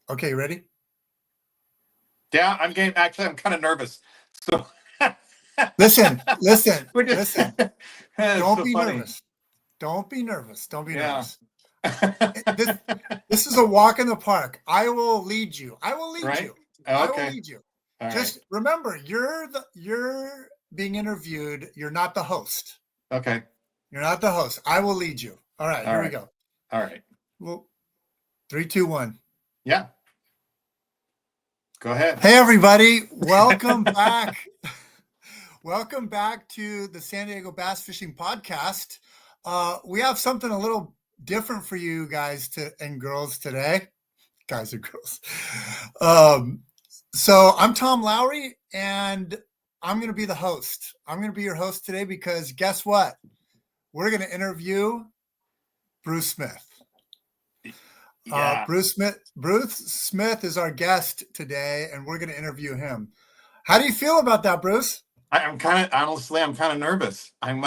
Okay, ready? Yeah, I'm game. Actually, I'm kind of nervous. So Listen, listen, we're just listen. it's Don't so be funny. nervous. Don't be nervous. Don't be Yeah. nervous. This this is a walk in the park. I will lead you. I will lead Right? you. I will Okay. lead you. All right. Just remember, you're being interviewed. You're not the host. Okay. You're not the host. I will lead you. All right, All here we right. go. All right. Well, 3, 2, 1. Yeah. Go ahead. Hey everybody, welcome back. Welcome back to the San Diego Bass Fishing Podcast. We have something a little different for you guys and girls today. Guys and girls. So I'm Tom Lowry, and I'm going to be the host. I'm going to be your host today because guess what? We're going to interview Bruce Smith. Yeah. Bruce Smith is our guest today, and we're going to interview him. How do you feel about that, Bruce? I'm kind of honestly, I'm kind of nervous. I'm.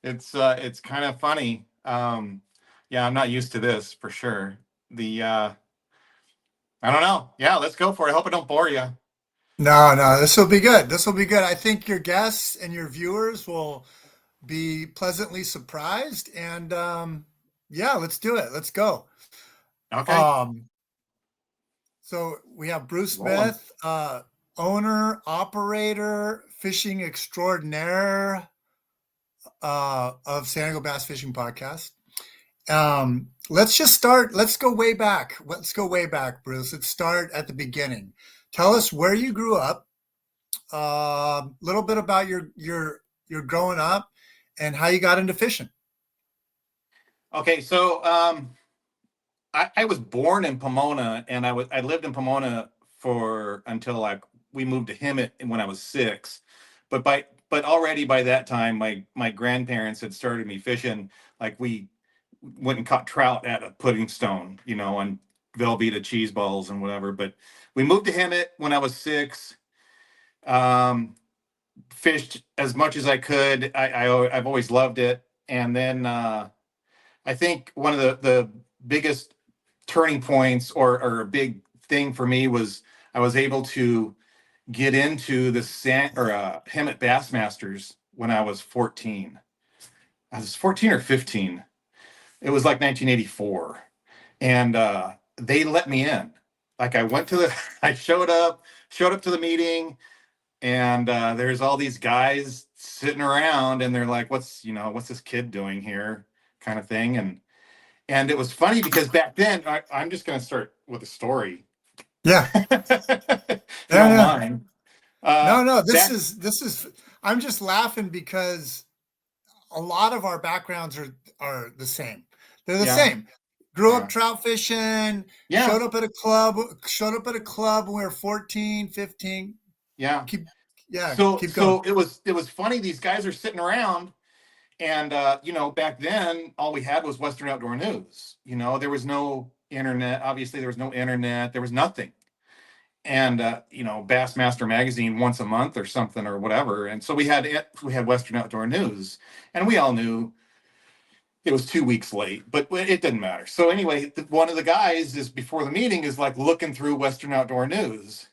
It's kind of funny. Yeah, I'm not used to this for sure. The I don't know. Yeah, let's go for it. I hope I don't bore you. No, this will be good. This will be good. I think your guests and your viewers will be pleasantly surprised. And yeah, let's do it. Let's go. Okay. Um, so we have Bruce Rolling. Smith, owner, operator, fishing extraordinaire of San Diego Bass Fishing Podcast. Let's just start. Let's go way back. Let's go way back, Bruce. Let's start at the beginning. Tell us where you grew up, a little bit about your growing up, and how you got into fishing. Okay, so I was born in Pomona, and I lived in Pomona for until like we moved to Hemet when I was 6. But already by that time, my grandparents had started me fishing. Like we went and caught trout at a pudding stone, and Velveeta cheese balls and whatever. But we moved to Hemet when I was 6. Um, Fished as much as I could. I've always loved it. And then I think one of the biggest turning points or a big thing for me was I was able to get into the Hemet Bassmasters when I was 14. I was 14 or 15. It was like 1984, and they let me in. Like I went to the, I showed up to the meeting, and there's all these guys sitting around, and they're like, what's this kid doing here, kind of thing, and it was funny because back then, I'm just going to start with a story, Yeah, if you yeah, don't yeah. mind. No. This Back, is. I'm just laughing because a lot of our backgrounds are the same. They're the yeah, same. Grew up yeah, trout fishing. yeah, Showed up at a club when we were 14, 15. yeah. Keep, yeah, So, keep going. so it was funny. These guys are sitting around, and back then, all we had was Western Outdoor News. There was no internet. Obviously, there was no internet. There was nothing. And Bassmaster magazine once a month or something or whatever. And so we had Western Outdoor News, and we all knew it was 2 weeks late, but it didn't matter. So anyway, one of the guys is before the meeting is like looking through Western Outdoor News,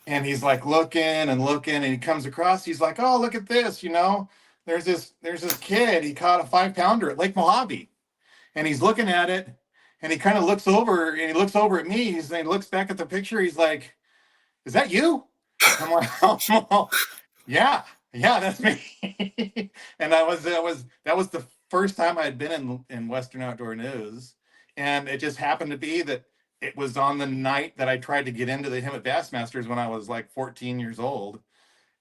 and he's like looking and looking, and he comes across. He's like, "Oh, look at this! There's this kid. He caught a 5-pounder at Lake Mojave, and he's looking at it, and he kind of looks over, and he looks over at me. And he looks back at the picture. He's like, is that you?" I'm like, "Oh, yeah, yeah, that's me." And that was the first time I had been in Western Outdoor News, and it just happened to be that it was on the night that I tried to get into the Hemet Bassmasters when I was like 14 years old,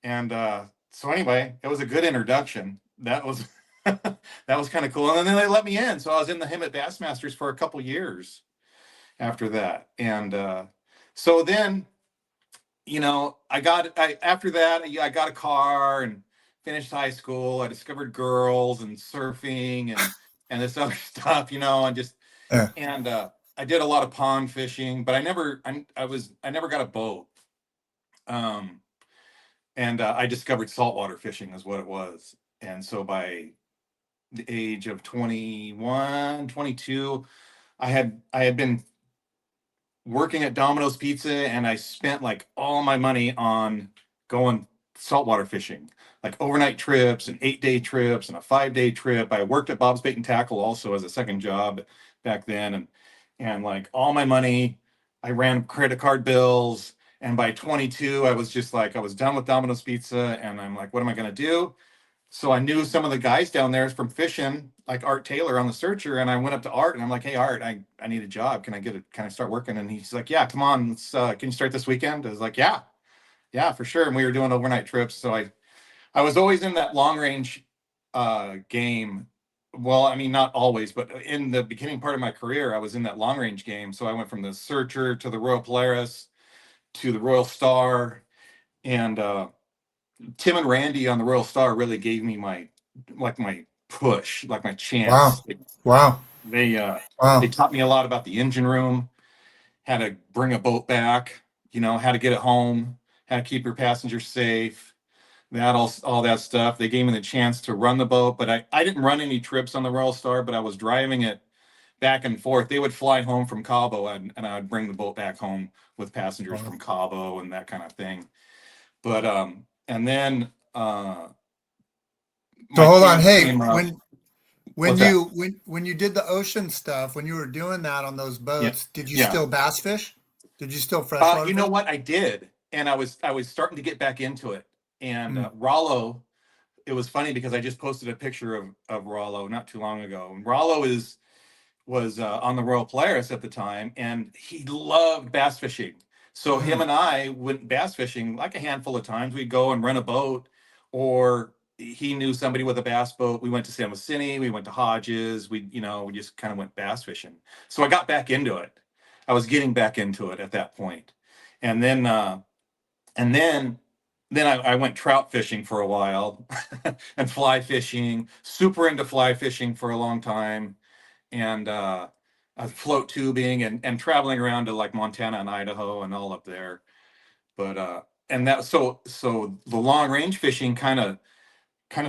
and so anyway, it was a good introduction. That was that was kind of cool, and then they let me in, so I was in the Hemet Bassmasters for a couple years after that, and so then after that, I got a car and finished high school. I discovered girls and surfing and this other stuff, and just Yeah. and I did a lot of pond fishing, but I never got a boat. Um, and I discovered saltwater fishing is what it was. And so by the age of 21, 22, I had been working at Domino's Pizza, and I spent like all my money on going saltwater fishing, like overnight trips and 8-day trips and a 5-day trip. I worked at Bob's Bait and Tackle also as a second job back then, and like all my money, I ran credit card bills. And by 22, I was just like, I was done with Domino's Pizza, and I'm like, what am I going to do? So I knew some of the guys down there from fishing, like Art Taylor on the Searcher, and I went up to Art and I'm like, "Hey, Art, I need a job. Can I get it? Can I start working?" And he's like, "Yeah, come on. Can you start this weekend?" I was like, "Yeah, yeah, for sure." And we were doing overnight trips, so I was always in that long range game. Well, I mean, not always, but in the beginning part of my career, I was in that long range game. So I went from the Searcher to the Royal Polaris to the Royal Star, and Tim and Randy on the Royal Star really gave me my push, like my chance. Wow. Wow. They uh, they Wow. taught me a lot about the engine room, how to bring a boat back, how to get it home, how to keep your passengers safe, all that stuff. They gave me the chance to run the boat, but I didn't run any trips on the Royal Star, but I was driving it back and forth. They would fly home from Cabo, and I would bring the boat back home with passengers Wow. from Cabo and that kind of thing. But and then So my hold on. chance Hey, came up. when What's that? when you did the ocean stuff, when you were doing that on those Yeah, boats, did you yeah. still bass fish? Did you still freshwater You know fish? what? I did, and I was starting to get back into it. And Mm, Rollo, it was funny because I just posted a picture of Rollo not too long ago. And Rollo was on the Royal Polaris at the time, and he loved bass fishing. So him mm, and I went bass fishing like a handful of times. We'd go and rent a boat, or he knew somebody with a bass boat. We went to San Vicente, we went to Hodges. We just kind of went bass fishing. So I got back into it. I was getting back into it at that point, and then I went trout fishing for a while, and fly fishing. Super into fly fishing for a long time, and float tubing, and traveling around to like Montana and Idaho and all up there. But and that so the long range fishing kind of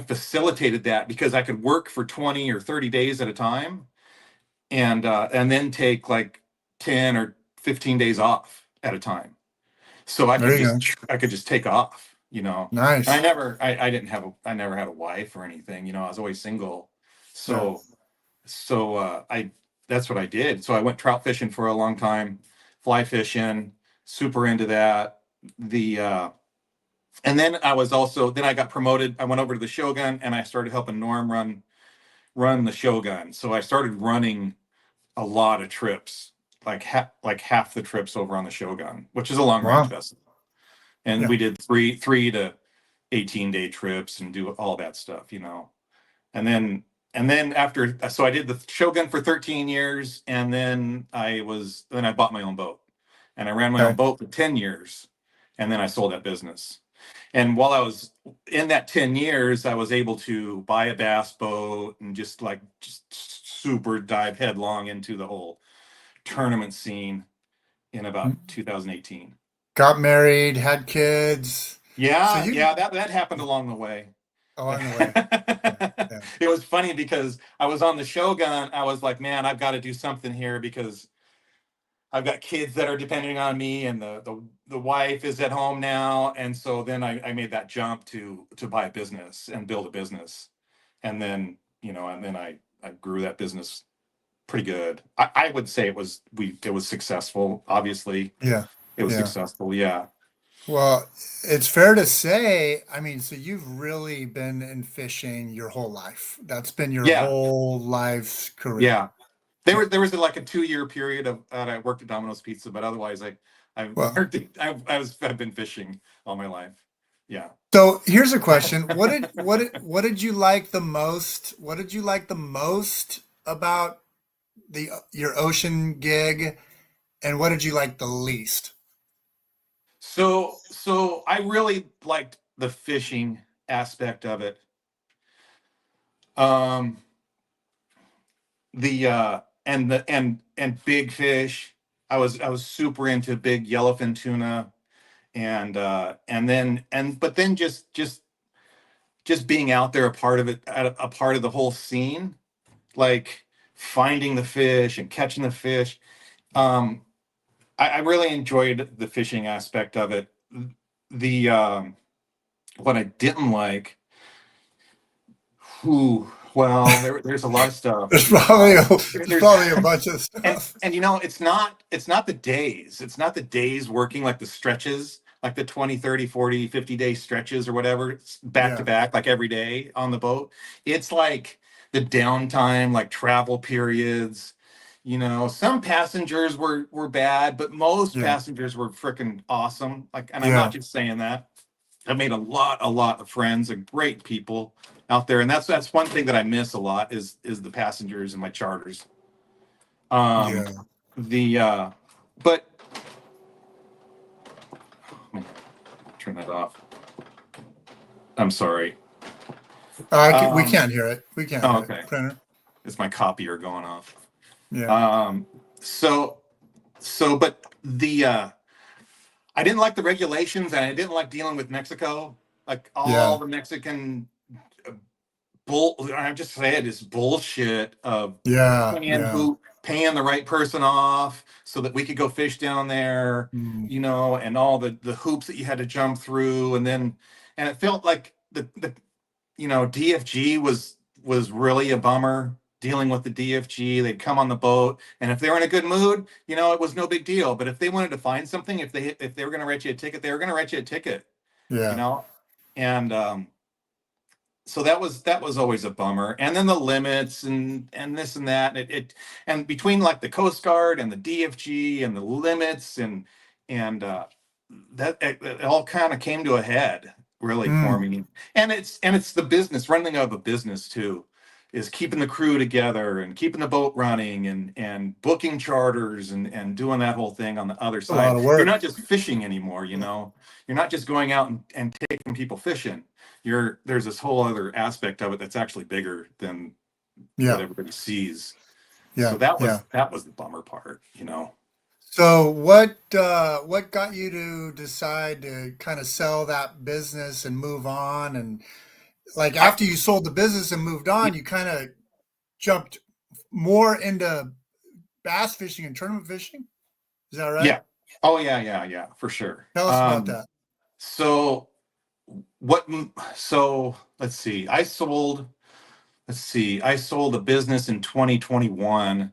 facilitated that because I could work for 20 or 30 days at a time, and then take like 10 or 15 days off at a time. So there you go. I could just take off, you know. And Nice. I never had a wife or anything, I was always single. Yeah. So I that's what I did. So I went trout fishing for a long time, fly fishing, super into that. The And then I got promoted. I went over to the Shogun, and I started helping Norm run the Shogun. So I started running a lot of trips, like half the trips over on the Shogun, which is a long range Wow. vessel. And Yeah. we did three to 18-day trips and do all that stuff. And then after, so I did the Shogun for 13 years, and then I bought my own boat, and I ran my own Okay. boat for 10 years, and then I sold that business. And while I was in that 10 years, I was able to buy a bass boat and just super dive headlong into the whole tournament scene in about Mm, 2018. got married, had kids. So Yeah, you yeah, that happened along the way. along the way. Yeah. Yeah. It was funny because I was on the Shogun. I was like, man, I've got to do something here because I've got kids that are depending on me, and the wife is at home now. And so then I made that jump to buy a business and build a business. And then I grew that business pretty good. I would say it was successful. Obviously, Yeah. it was Yeah. successful. Yeah. Well, it's fair to say, I mean, so you've really been in fishing your whole life. That's been your Yeah. whole life's career. Yeah. There Yeah. was there was like a 2-year period of that I worked at Domino's Pizza, but otherwise I've Well, worked I've been fishing all my life. Yeah. so here's a question. What did you like the most? What did you like the most about the your ocean gig, and what did you like the least? So I really liked the fishing aspect of it. Um the and big fish. I was super into big yellowfin tuna, and then just being out there, a part of it, a part of the whole scene, like finding the fish and catching the fish. Um, I really enjoyed the fishing aspect of it. The what I didn't like, well, there's a lot of stuff. There's There's probably a bunch of stuff. and it's not the days. It's not the days working, like the stretches, like the 20, 30, 40, 50 day stretches or whatever, back to Yeah, back, like every day on the boat. It's like the downtime, like travel periods. Some passengers were bad, but most yeah, passengers were freaking awesome. Like, and I'm not yeah, just saying that. I've made a lot of friends and great people out there, and that's one thing that I miss a lot is the passengers and my charters. Um, yeah. the but let me turn that off. I'm sorry. We Um, can't hear it. We can't oh, hear it. okay, Printer. it's my copier going off. Yeah, Um, so but the I didn't like the regulations, and I didn't like dealing with Mexico. Like all yeah, the Mexican I'm just saying it's bullshit of yeah, paying yeah. who paying the right person off so that we could go fish down there, Mm, and all the hoops that you had to jump through, and it felt like the DFG was really a bummer dealing with the DFG. They'd come on the boat, and if they were in a good mood, it was no big deal. But if they wanted to find something, if they were going to write you a ticket, they were going to write you a ticket, you yeah. know, and so that was always a bummer. And then the limits and this and that, and between like the Coast Guard and the DFG and the limits and that it all kind of came to a head really for Mm, me. And it's the business, running of a business too, is keeping the crew together and keeping the boat running and booking charters and doing that whole thing on the other a lot side. of You're work. not just fishing anymore. You're not just going out and taking people fishing. There's this whole other aspect of it that's actually bigger than what Yeah, everybody sees. So yeah, yeah. that was the bummer part. So what got you to decide to kind of sell that business and move on? And like I after you sold the business and moved on, you kind of jumped more into bass fishing and tournament fishing. Is that right? Yeah. Oh yeah, for sure. Tell us about that. So what so let's see. I sold a business in 2021,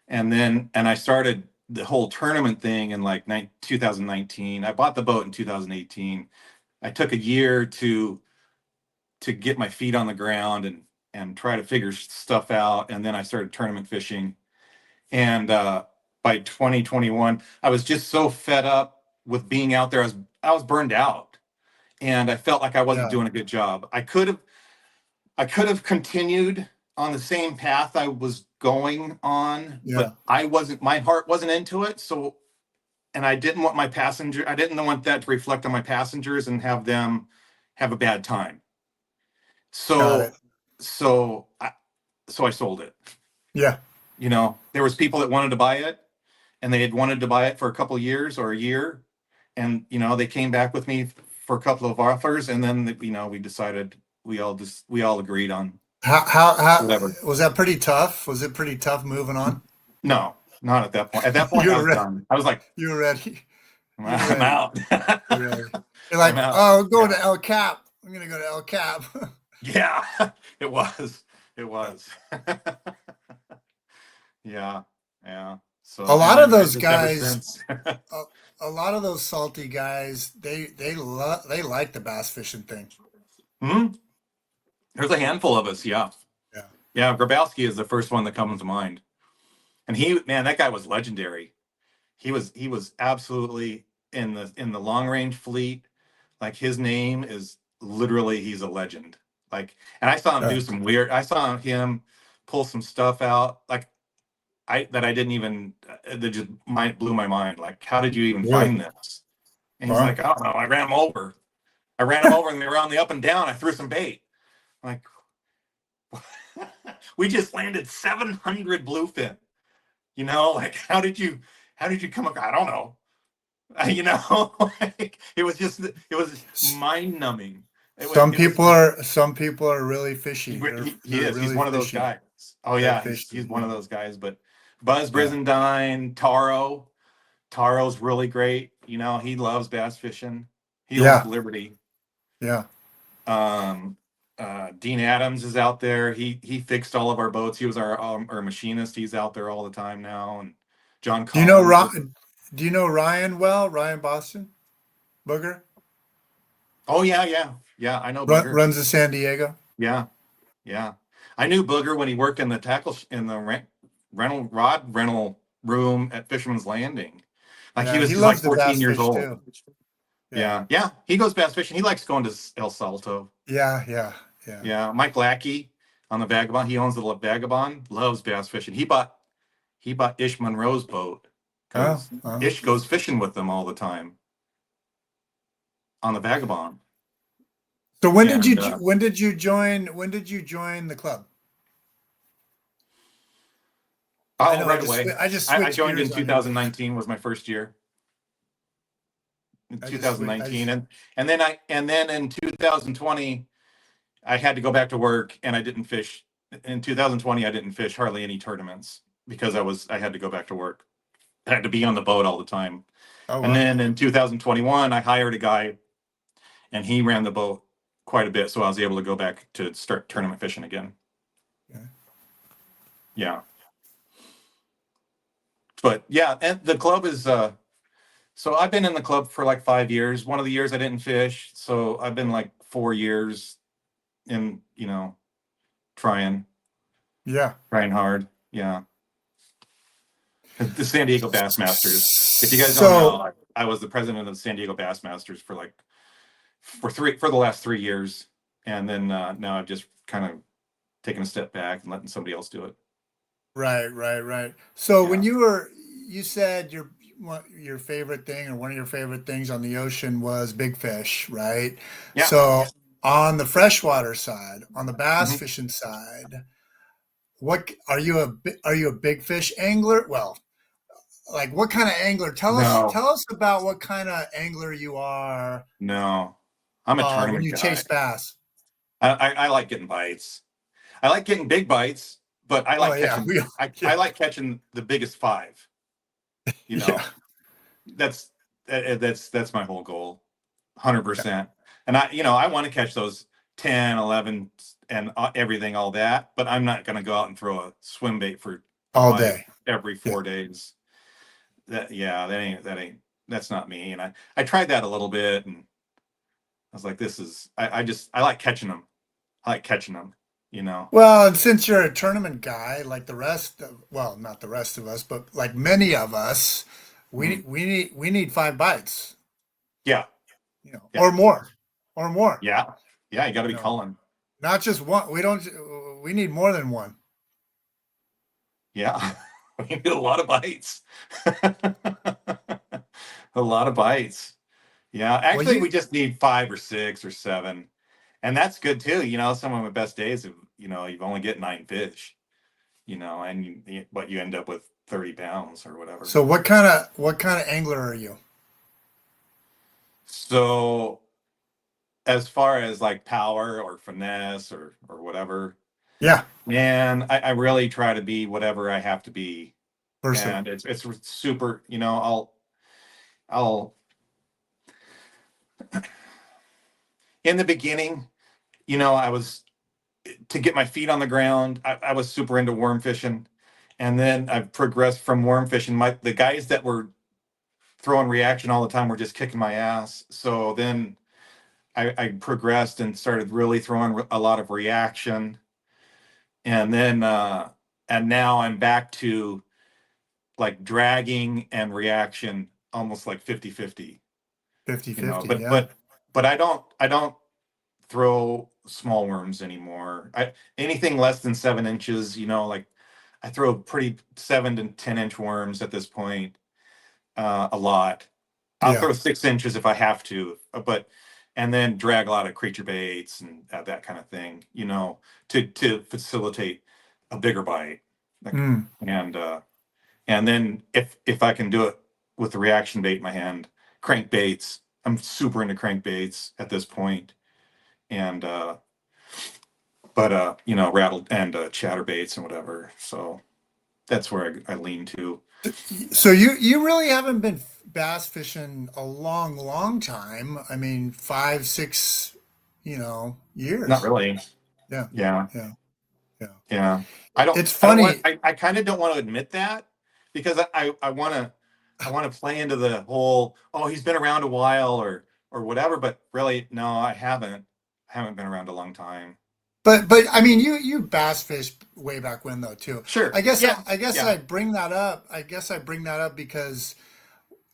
and I started the whole tournament thing in like 2019. I bought the boat in 2018. I took a year to get my feet on the ground and try to figure stuff out, and then I started tournament fishing. And by 2021, I was just so fed up with being out there. I was burned out, and I felt like I wasn't Yeah, doing a good job. I could have continued on the same path I was going on, yeah, but I wasn't. My heart wasn't into it. So, and I didn't want that to reflect on my passengers and have them have a bad time. got it. So, so I sold it. Yeah, There was people that wanted to buy it, and they had wanted to buy it for a couple of years or a year, and they came back with me for a couple of offers, and then we decided we all agreed on how whatever. was that pretty tough? Was it pretty tough moving on? No, not at that point. At that point, You I were was ready. done. I was like, You were ready. You were I'm ready. out. You're ready. You're I'm like, out. oh, I'm going Yeah, to El Cap. I'm gonna go to El Cap. yeah. It was. It was. Yeah, yeah. A So, and lot of then those just ever guys, since. a, a lot of those salty guys, they like the bass fishing thing. Hmm? There's a handful of us. Yeah, Yeah, yeah. Grabowski is the first one that comes to mind, and man, that guy was legendary. He was absolutely in the long range fleet. Like, his name is literally, he's a legend. Like, and yeah, I saw him pull some stuff out, like, I didn't even, that just blew my mind. Like, how did you even really. find this? And he's Wow. like, I don't know. I ran him over and they were on the up and down. I threw some bait. I'm like, we just landed 700 bluefin. Like, how did you come up? I don't know. Like, it was mind numbing. It was, Some it was people just, are really fishy. he They're is, he's really one of those fishy. guys. Oh that yeah, fish. he's one Yeah, of those guys. But Buzz yeah, Brizendine, Taro's really great. You know, he loves bass fishing. He owns yeah, Liberty. yeah. Um, Dean Adams is out there. He fixed all of our boats. He was our machinist. He's out there all the time now. And John Do you know Collins. Ryan? Do you know Ryan well? Ryan Boston Booger Oh yeah. I know Booger. runs the San Diego. Yeah, yeah. I knew Booger when he worked in the in the rod rental room at Fisherman's Landing. Like Yeah, he he's like loves the 14 bass years fish old. too. Yeah, Yeah. He goes bass fishing. He likes going to El Salto. yeah, yeah, yeah. Yeah. Mike Lackey on the Vagabond. He owns the Vagabond. Loves bass fishing. He bought Ish Monroe's boat Oh, because oh. Ish goes fishing with them all the time on the Vagabond. So And when did you join the club? I oh, know right away. I just I switched joined in gears on you, but 2019 was my first year. In I just switched. 2019, and then in 2020 I had to go back to work and I didn't fish. In 2020 I didn't fish hardly any tournaments because I had to go back to work. I had to be on the boat all the time. Oh And well. then in 2021 I hired a guy and he ran the boat quite a bit, so I was able to go back to start tournament fishing again. Yeah. Yeah. But yeah, and the club is so I've been in the club for like 5 years. One of the years I didn't fish, so I've been like 4 years in, trying Yeah. trying hard. Yeah. The San Diego Bass Masters. If you guys don't So know, I was the president of the San Diego Bass Masters for the last 3 years, and then now I've just kind of taken a step back and letting somebody else do it. right, right, right. So when Yeah. you said your favorite thing or one of your favorite things on the ocean was big fish, right? Yeah. So on the freshwater side, on the bass Mhm. fishing side, what are you a big fish angler? Well, like what kind of angler? No, Tell us about what kind of angler you are no. I'm a when tournament you guy. chase bass. I like getting bites. I like getting big bites, but Oh yeah, I yeah, like catching the biggest five. You yeah, know, that's that's my whole goal, yeah. 100%. And I want to catch those 10, 11, and everything, all that. But I'm not going to go out and throw a swim bait for a All bite day. every Yeah. 4 days. That's not me. And I tried that a little bit, and I was like, I like catching them. I like catching them. You know. Well, and since you're a tournament guy, like well, not the rest of us, but like many of us, Mhm. we need 5 bites, Yeah. or Yeah. more, or more. Yeah. Yeah. You got to You be know, culling. not just one. We don't. We need more than one. Yeah. We need a lot of bites. A lot of bites. Yeah. Well, Actually, you we just need 5 or 6 or 7. And that's good too. Some of my best days have, you've only get 9 fish, and but you end up with 30 pounds or whatever. so what kind of angler are you? So as far as like power or finesse or whatever, Yeah, man, I really try to be whatever I have to be. versatile. And it's super, I'll in the beginning, I was to get my feet on the ground. I was super into worm fishing, and then I've progressed from worm fishing. The guys that were throwing reaction all the time were just kicking my ass. So then I progressed and started really throwing a lot of reaction, and then and now I'm back to like dragging and reaction almost like 50-50. 50-50. But Yeah. I don't throw small worms anymore. Anything less than 7 inches, like I throw pretty 7 to 10 inch worms at this point, a lot. I'll Yeah. throw 6 inches if I have to, but and then drag a lot of creature baits and that kind of thing, to facilitate a bigger bite. Like, Mm. and then if I can do it with the reaction bait in my hand, crankbaits. I'm super into crankbaits at this point, and but you know, rattled and chatterbaits and whatever. So that's where I lean to. So you really haven't been bass fishing a long time. I mean, 5, 6, Not years. really. Yeah, Yeah. yeah, yeah. Yeah. I don't It's I don't want funny. I kind of don't want to admit that because I want to play into the whole, oh, he's been around a while or whatever, but really no, I haven't. I haven't been around a long time. But I mean, you bass fished way back when though too. Sure. I guess Yeah. I guess Yeah. I bring that up. I guess I bring that up because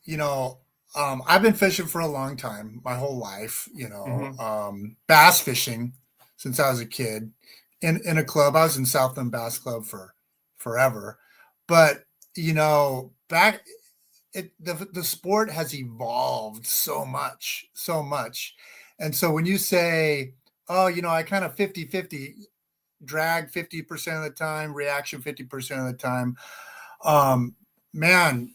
you know I've been fishing for a long time, my whole life. Hmm. Bass fishing since I was a kid in a club. I was in Southland Bass Club for forever, but back the sport has evolved so much. And so when you say, oh, I kind of 50-50 drag 50% of the time, reaction 50% of the time, um, man,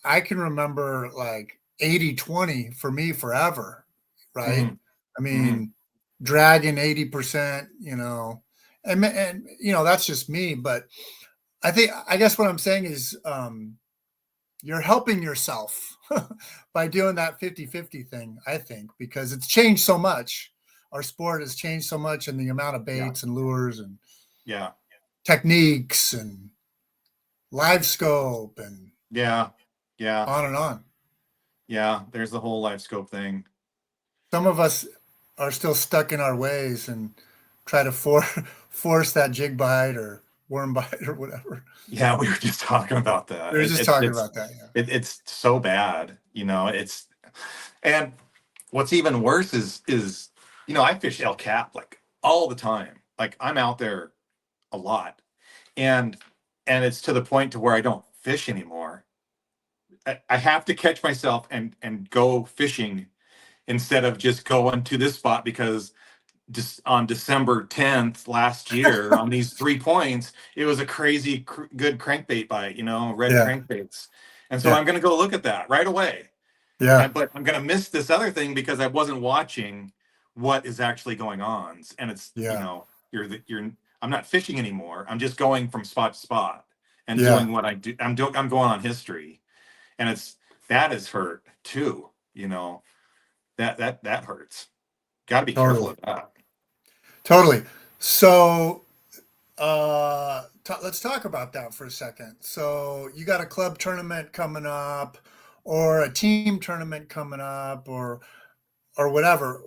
I can remember like 80-20 for me forever, right? Hmm. I Hmm. mean, dragging 80%, and that's just me, but I guess what I'm saying is you're helping yourself by doing that 50-50 thing, I think, because it's changed so much. Our sport has changed so much in the amount of Yeah. baits and lures and Yeah. techniques and live scope and Yeah. Yeah. on and on. Yeah. There's the whole life scope thing. Some of us are still stuck in our ways and try to force that jig bite or worm bite or whatever. Yeah, we were just talking about We that. were just talking about that. Yeah. It's so bad, you know. It's and what's even worse is you know, I fish El Cap like all the time. Like I'm out there a lot, and it's to the point to where I don't fish anymore. I have to catch myself and go fishing instead of just going to this spot because just on December 10th last year on these 3 points, it was a crazy good crankbait bite, you know, red Yeah. crankbaits. And so Yeah. I'm going to go look at that right away. Yeah. And but I'm going to miss this other thing because I wasn't watching what is actually going on. And it's, you Yeah. know, you're I'm not fishing anymore. I'm just going from spot to spot and Yeah. doing what I do. I'm going on history. And it's that is hurt too, you know. That hurts. Got to be careful Totally. of that. Totally. So let's talk about that for a second. So you got a club tournament coming up, or a team tournament coming up, or whatever.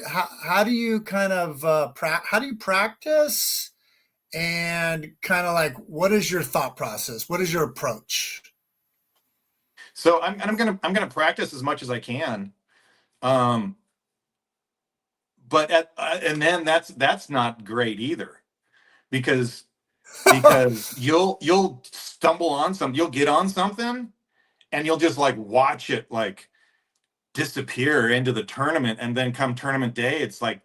How do you kind of how do you practice, and kind of like what is your thought process? What is your approach? So I'm gonna practice as much as I can. Um, but and then that's not great either because you'll stumble on some, you'll get on something and you'll just like watch it like disappear into the tournament, and then come tournament day, it's like,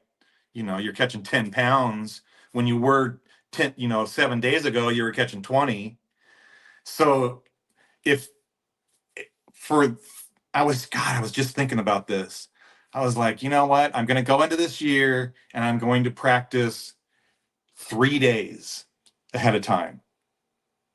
you know, you're catching 10 pounds when you were 10, you know, 7 days ago you were catching 20. So if for I was just thinking about this. I was like, you know what? I'm going to go into this year and I'm going to practice 3 days ahead of time.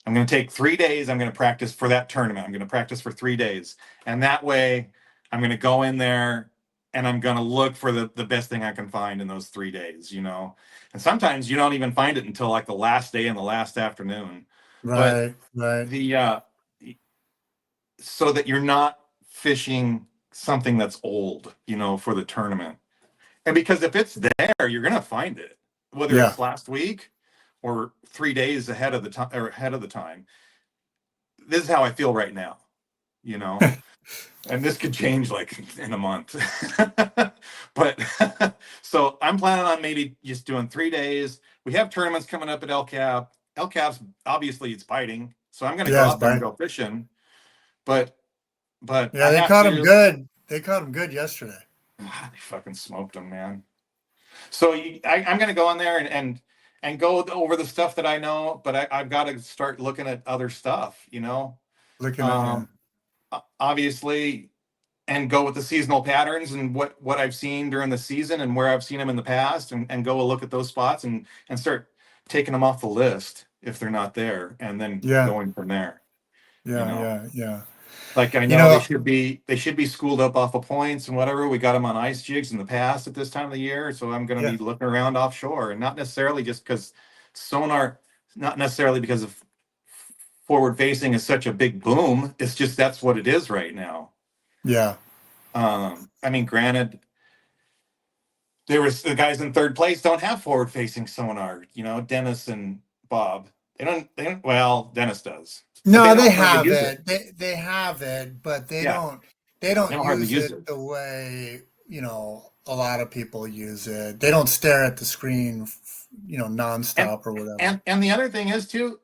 I'm going to take 3 days. I'm going to practice for that tournament. I'm going to practice for 3 days. And that way I'm going to go in there and I'm going to look for the best thing I can find in those 3 days, you know? And sometimes you don't even find it until like the last day and the last afternoon. But Right, right. the, so that you're not fishing something that's old, you know, for the tournament. And because if it's there, you're gonna find it, whether Yeah. it's last week or 3 days ahead of the time or ahead of the time. This is how I feel right now, you know, and this could change like in a month. But so I'm planning on maybe just doing 3 days. We have tournaments coming up at El Cap. El Cap's obviously it's biting, so I'm gonna go Yeah, it's out there and fine. go fishing. But Yeah, I they have caught him to. good. They caught him good yesterday. Ah, they fucking smoked them, man. So I'm going to go in there and go over the stuff that I know, but I've got to start looking at other stuff. You know, Looking at, yeah. um, obviously, and go with the seasonal patterns and what I've seen during the season and where I've seen them in the past, and go look at those spots and start taking them off the list if they're not there, and then Yeah. going from there. You Yeah. know, Yeah. Yeah. like I You know know, they should be schooled up off of points and whatever. We got them on ice jigs in the past at this time of the year, so I'm going to yeah. be looking around offshore, and not necessarily just because sonar, not necessarily because of forward facing is such a big boom. It's just that's what it is right now. Yeah. I mean, granted, there was the guys in third place don't have forward facing sonar. You know, Dennis and Bob. They don't. They don't. Well, Dennis does, but they No, they don't hardly have use it. it. They have it, but Yeah, they they don't don't hardly use use it it. the way, a lot of people use it. They don't stare at the screen, And nonstop or whatever. and the other thing is too.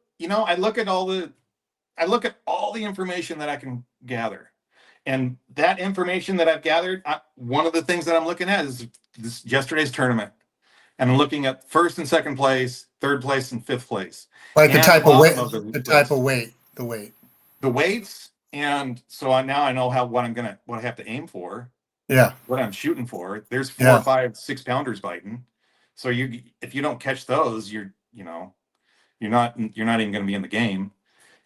I look at all the information that I can gather, and that information that I've gathered. One of the things that I'm looking at is this yesterday's tournament, and I'm looking at first and second place, third place, and fifth place, Like the and the type of weight, bottom of the the type of list. weight, the weight. The weights, and so now I know what I have to aim for, Yeah. what I'm shooting for. There's four or Yeah. five 6 pounders biting, so if you don't catch those, you're not even going to be in the game.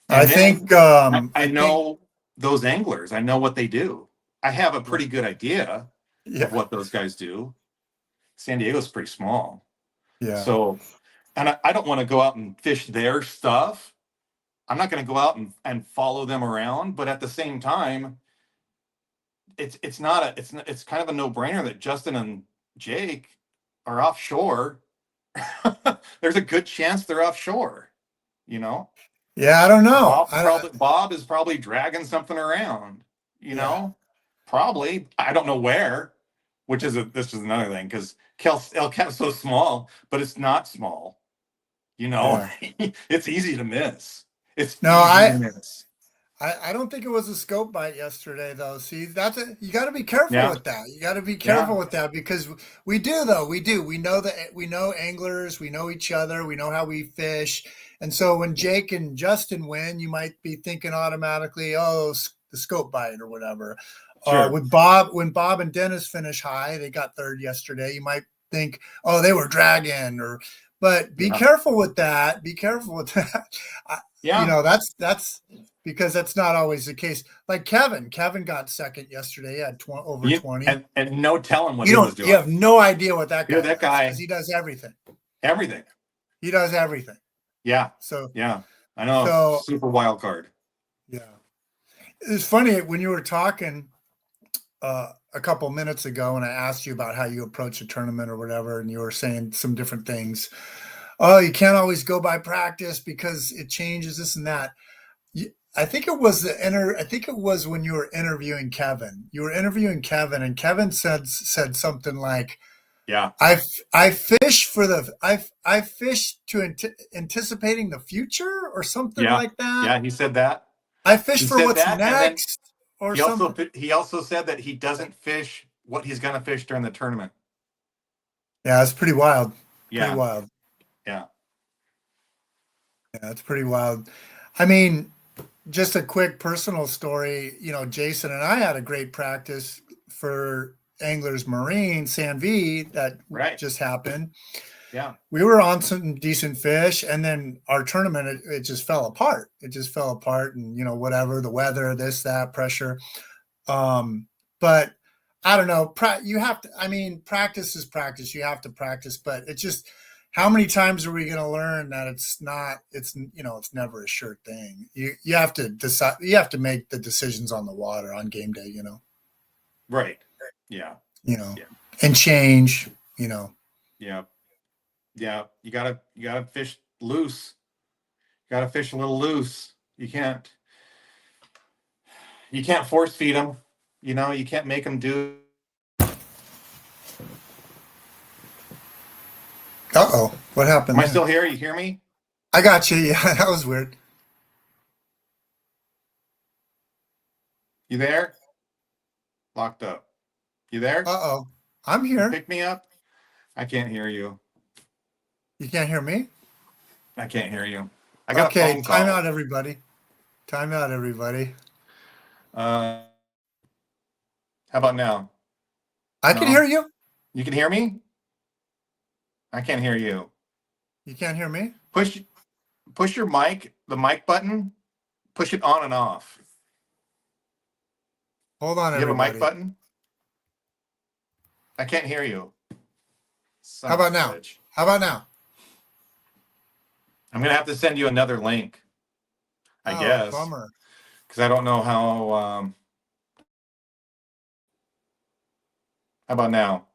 I And think, then I I think, know those anglers. I know what they do. I have a yeah. pretty good idea of Yeah. what those guys do. San Diego's pretty small, Yeah. so and I don't want to go out and fish their stuff. I'm not going to go out and follow them around, but at the same time, it's not a it's kind of a no brainer that Justin and Jake are offshore. There's a good chance they're offshore. You know, Yeah. I don't know. Bob is probably dragging something around. You Yeah. know, probably I don't know where. This is another thing because El Cap's so small, but it's not small. You know, Yeah. it's easy to miss. It's No, easy to miss. I don't think it was a scope bite yesterday, though. See, you got to be careful Yeah, with that. You got to be yeah, careful with that because we do, though. We do. We know anglers. We know each other. We know how we fish. And so when Jake and Justin win, you might be thinking automatically, oh, the scope bite or whatever. sure. When Bob and Dennis finish high, they got third yesterday. You might think, oh, they were dragging but be Yeah, careful with that. Be careful with that. I, yeah. that's because that's not always the case. Like Kevin got second yesterday. He had over 20. And no telling what he was You doing. have no idea what that You're guy that does because guy. he does everything. Everything. He does everything. Yeah, So, yeah. I know. so Super wild card. yeah. It's funny when you were talking a couple minutes ago and I asked you about how you approach a tournament or whatever, and you were saying some different things. Oh, you can't always go by practice because it changes this and that. I think it was I think it was when you were interviewing Kevin. You were interviewing Kevin, and Kevin said something like, Yeah, I fish for I fish to anticipating the future or something yeah, like that. yeah. He said that. I fish He for said what's that, and then next or something. he also said that he doesn't fish what he's going to fish during the tournament. Yeah, it's pretty wild. Pretty Yeah, wild. yeah, Yeah, it's pretty wild. I mean, just a quick personal story. Jason and I had a great practice for Anglers Marine San V that right. just happened. Yeah, We were on some decent fish, and then our tournament it just fell apart. It just fell apart, and whatever the weather, this that pressure. But I don't know. You have to. I mean, practice is practice. You have to practice, but it's just how many times are we going to learn that it's not? It's never a sure thing. You have to decide. You have to make the decisions on the water on game day. right. Yeah, You know, yeah, and change. You know. yeah, yeah. You gotta fish loose. You gotta fish a little loose. You can't force feed them. You can't make them do. Uh-oh, what happened Am I there? still here? You hear me? I got you. Yeah, that was weird. You there? Locked up. You there? Uh-oh, I'm You here. pick me up? I can't hear you. You can't hear me? I can't hear you. I got a Okay, phone time call. out, everybody. Time out, everybody. Uh, How about now? I can hear No? you. You can hear me? I can't hear you. You can't hear me? Push push your mic, the mic button, push it on and off. Hold on, You have a mic everybody. button? I can't hear you. How Son of about a now? bitch. How about now? I'm gonna have to send you another link, I Oh, guess, bummer. because I don't know how. How about now?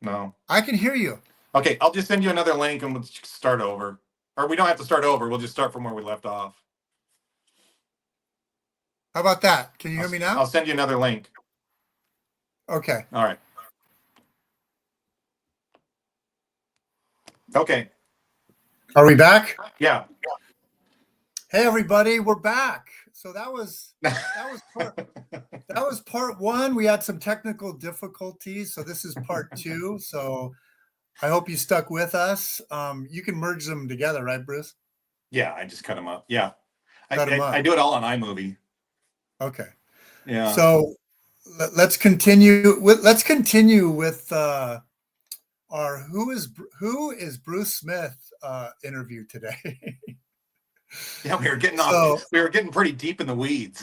No. I can hear you. Okay, I'll just send you another link and we'll start over. Or we don't have to start over. We'll just start from where we left off. How about that? Can you I'll, hear me now? I'll send you another link. Okay. All right. Okay. Are we back? Yeah. Hey, everybody, we're back. So that was part one. We had some technical difficulties, so this is part two. So I hope you stuck with us. You can merge them together, right, Bruce? Yeah, I just cut them up. Yeah. Cut them I up. do it all on iMovie. Okay. Yeah. So let's continue with our who is Bruce Smith interview today. Yeah, So we were getting pretty deep in the weeds.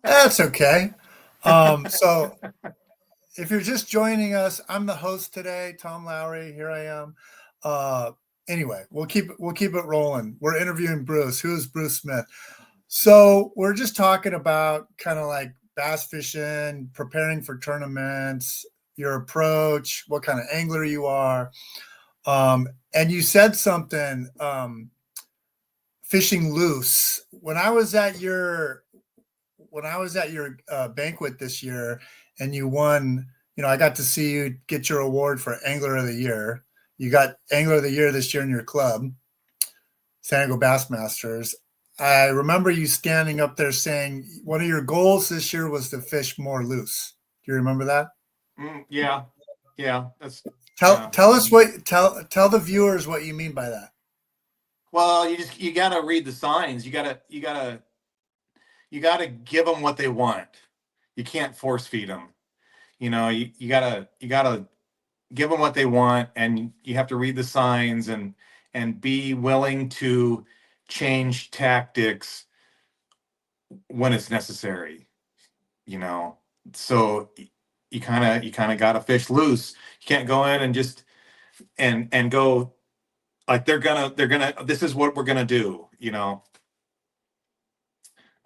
that's okay. So if you're just joining us, I'm the host today, Tom Lowry. Here I am. Uh, anyway, we'll keep it rolling. We're interviewing Bruce. Who is Bruce Smith? So we're just talking about kind of like bass fishing, preparing for tournaments, your approach, what kind of angler you are. And you said something, fishing loose. When I was at your banquet this year, and you won, I got to see you get your award for Angler of the Year. You got Angler of the Year this year in your club, San Diego Bassmasters. I remember you standing up there saying one of your goals this year was to fish more loose. Do you remember that? Yeah. Yeah. That's Tell yeah. tell us what tell the viewers what you mean by that. Well, you gotta read the signs. You gotta give them what they want. You can't force feed them. You gotta give them what they want, and you have to read the signs and be willing to change tactics when it's necessary. You know, so you kind of got to fish loose. You can't go in and just and go like they're gonna this is what we're gonna do.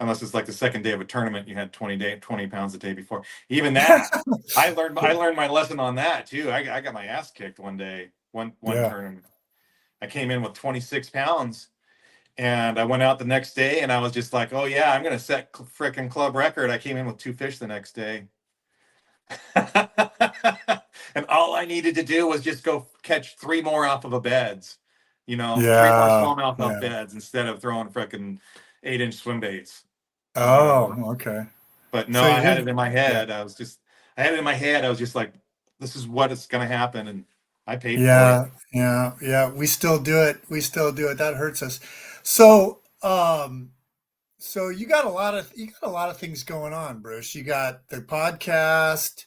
Unless it's like the second day of a tournament, you had 20 pounds a day before. Even that, I learned my lesson on that too. I got my ass kicked one day, one Yeah. tournament. I came in with 26 pounds, and I went out the next day, and I was just like, oh yeah, I'm gonna set frickin' club record. I came in with 2 fish the next day. And all I needed to do was just go catch 3 more off of a beds, 3 more Yeah. smallmouth off Yeah. beds instead of throwing frickin' 8-inch swim baits. Oh, okay. But no, So you I had it didn't. in my Yeah. head. I had it in my head. I was just like, this is what is going to happen. And I paid for it. Yeah, yeah, yeah. We still do it. We still do it. That hurts us. So, so you got a lot of things going on, Bruce. You got the podcast.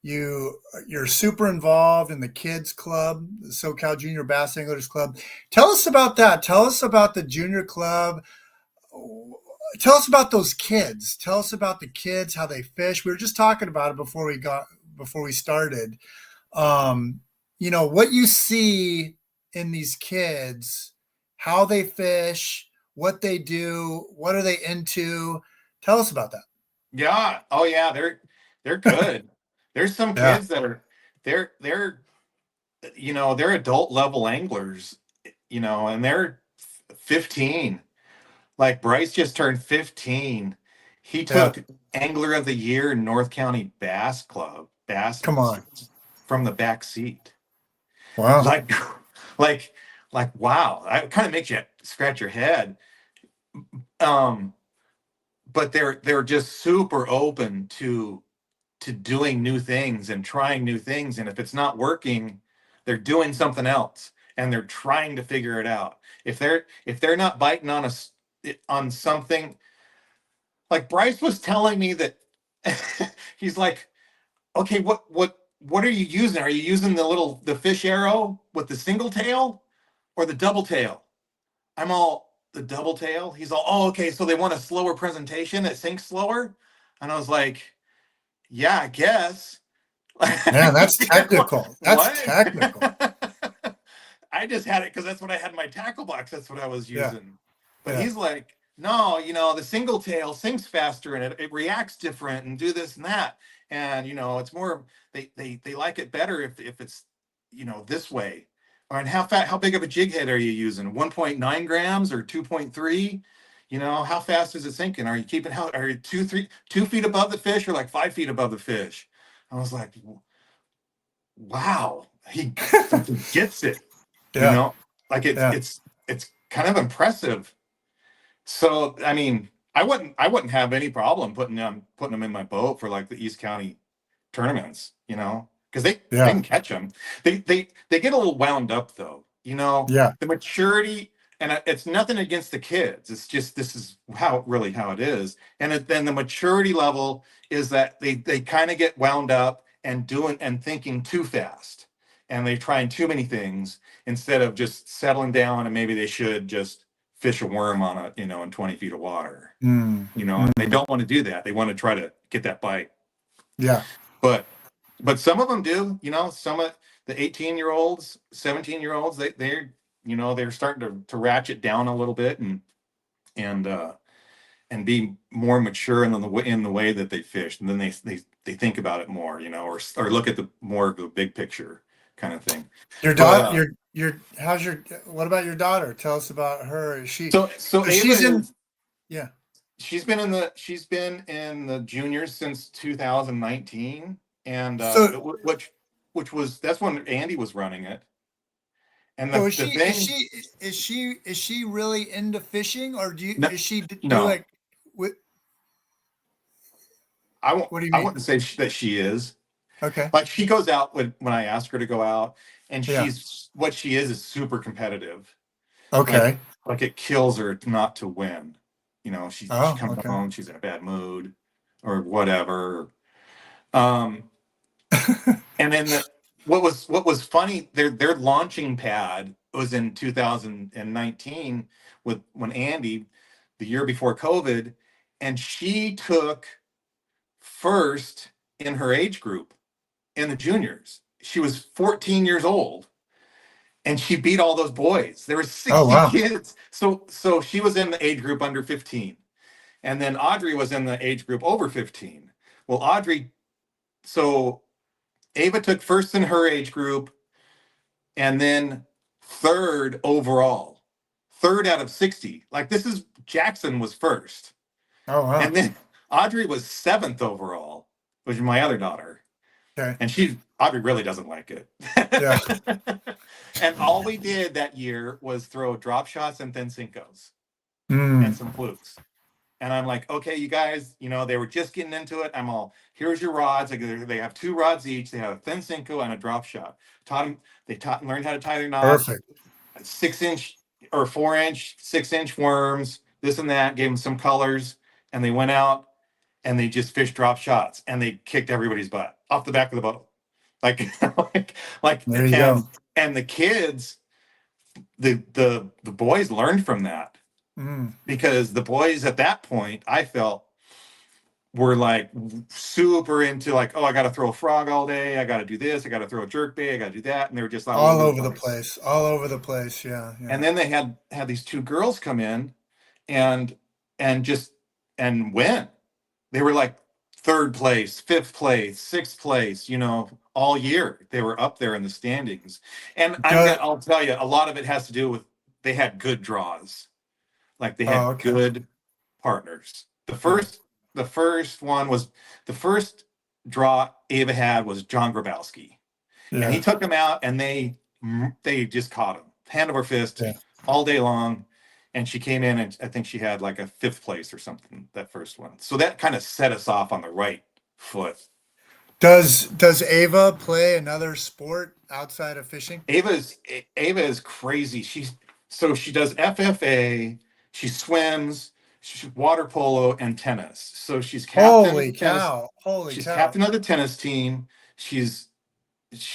You're super involved in the kids club, the SoCal Junior Bass Anglers Club. Tell us about that. Tell us about the junior club. Tell us about those kids. Tell us about the kids, how they fish. We were just talking about it before we started. um, what you see in these kids, how they fish, what they do, what are they into. Tell us about that. Yeah. Oh yeah. They're good. There's some Yeah, kids that are, they're, they're adult level anglers, and they're 15. Like Bryce just turned 15. He yeah. took Angler of the Year in North County Bass Club, Bass Come on. Masters from the back seat. Wow. Like, like, wow. It kind of makes you scratch your head. Um, but they're just super open to doing new things and trying new things. And if it's not working, they're doing something else and they're trying to figure it out. If they're not biting on something, like Bryce was telling me that He's like, okay, what are you using? Are you using the fish arrow with the single tail or the double tail? I'm all, the double tail. He's all, oh, okay. So they want a slower presentation that sinks slower. And I was like, yeah, I guess. Man, that's What? technical. That's technical. I just had it because that's what I had in my tackle box. That's what I was Yeah, using. But yeah. he's like, no, the single tail sinks faster and it reacts different and do this and that. And it's more, they like it better if it's this way. And how big of a jig head are you using? 1.9 grams or 2.3? How fast is it sinking? Are you keeping how are you 2 feet above the fish or like 5 feet above the fish? I was like, wow, he fucking gets it, you Yeah, know, like it's yeah, it's it's kind of impressive. So I mean, I wouldn't have any problem putting them in my boat for like the East County tournaments, because they yeah, can catch them. They get a little wound up though, yeah. the maturity, and it's nothing against the kids. It's just this is how it is, and then the maturity level is that they kind of get wound up and doing and thinking too fast, and they're trying too many things instead of just settling down, and maybe they should just fish a worm on in 20 feet of water. Mm, And they mm, don't want to do that. They want to try to get that bite. yeah. But some of them do, some of the 18-year-olds, 17-year-olds, they're starting to ratchet down a little bit and and be more mature in the way that they fish. And then they think about it more, or look at the more of the big picture kind of thing. Your But daughter, how's what about your daughter? Tell us about her. Is she, so so Ava she's in, is yeah. she's been in the juniors since 2019, and So, which was that's when Andy was running it. And so the is the she, is thing, she, is she really into fishing, or no, is she do no, it with, what do you I mean? wouldn't say that she is. Okay. Like she goes out when I ask her to go out, and Yeah. she's what she is super competitive. Like Okay. it kills her not to win. She Oh, comes okay. home, she's in a bad mood or whatever. Um, and then what was funny, their launching pad was in 2019 with when Andy, the year before COVID, and she took first in her age group in the juniors. She was 14 years old and she beat all those boys. There were Oh, 60 wow. kids. So she was in the age group under 15. And then Audrey was in the age group over 15. Well, so Ava took first in her age group and then third overall. Third out of 60. Like Jackson was first. Oh, And wow. then Audrey was seventh overall, which is my other daughter. Okay. And Audrey really doesn't like it. Yeah. And all we did that year was throw drop shots and thin Cincos and Mm, some flukes. And I'm like, okay, you guys, they were just getting into it. I'm all, here's your rods. They have two rods each. They have a thin Cinco and a drop shot. Learned how to tie their knots, perfect. 6-inch or 4-inch, 6-inch worms, this and that, gave them some colors. And they went out and they just fished drop shots and they kicked everybody's butt off the back of the boat. Like, like, There you go. and the kids, the boys learned from that Mm, because the boys at that point, I felt, were like super into like, oh, I got to throw a frog all day. I got to do this. I got to throw a jerk bait. I got to do that. And they were just all all over the over the place. place. All over the place. Yeah. And Yeah. then they had these two girls come in and just and win. They were like third place, fifth place, sixth place, all year. They were up there in the standings. And Good. I'll tell you, a lot of it has to do with they had good draws. Like they Oh, had okay. good partners. The Yeah. first the first one was the first draw Ava had was John Grabowski. And he Yeah. took him out and they just caught him hand over fist Yeah. all day long. And she came in and I think she had like a fifth place or something that first one. So that kind of set us off on the right foot. Does Ava play another sport outside of fishing? Ava is crazy. She does FFA. She swims. she's water polo and tennis. So she's captain of Holy the tennis. cow. Holy She's cow. captain of the tennis team. She's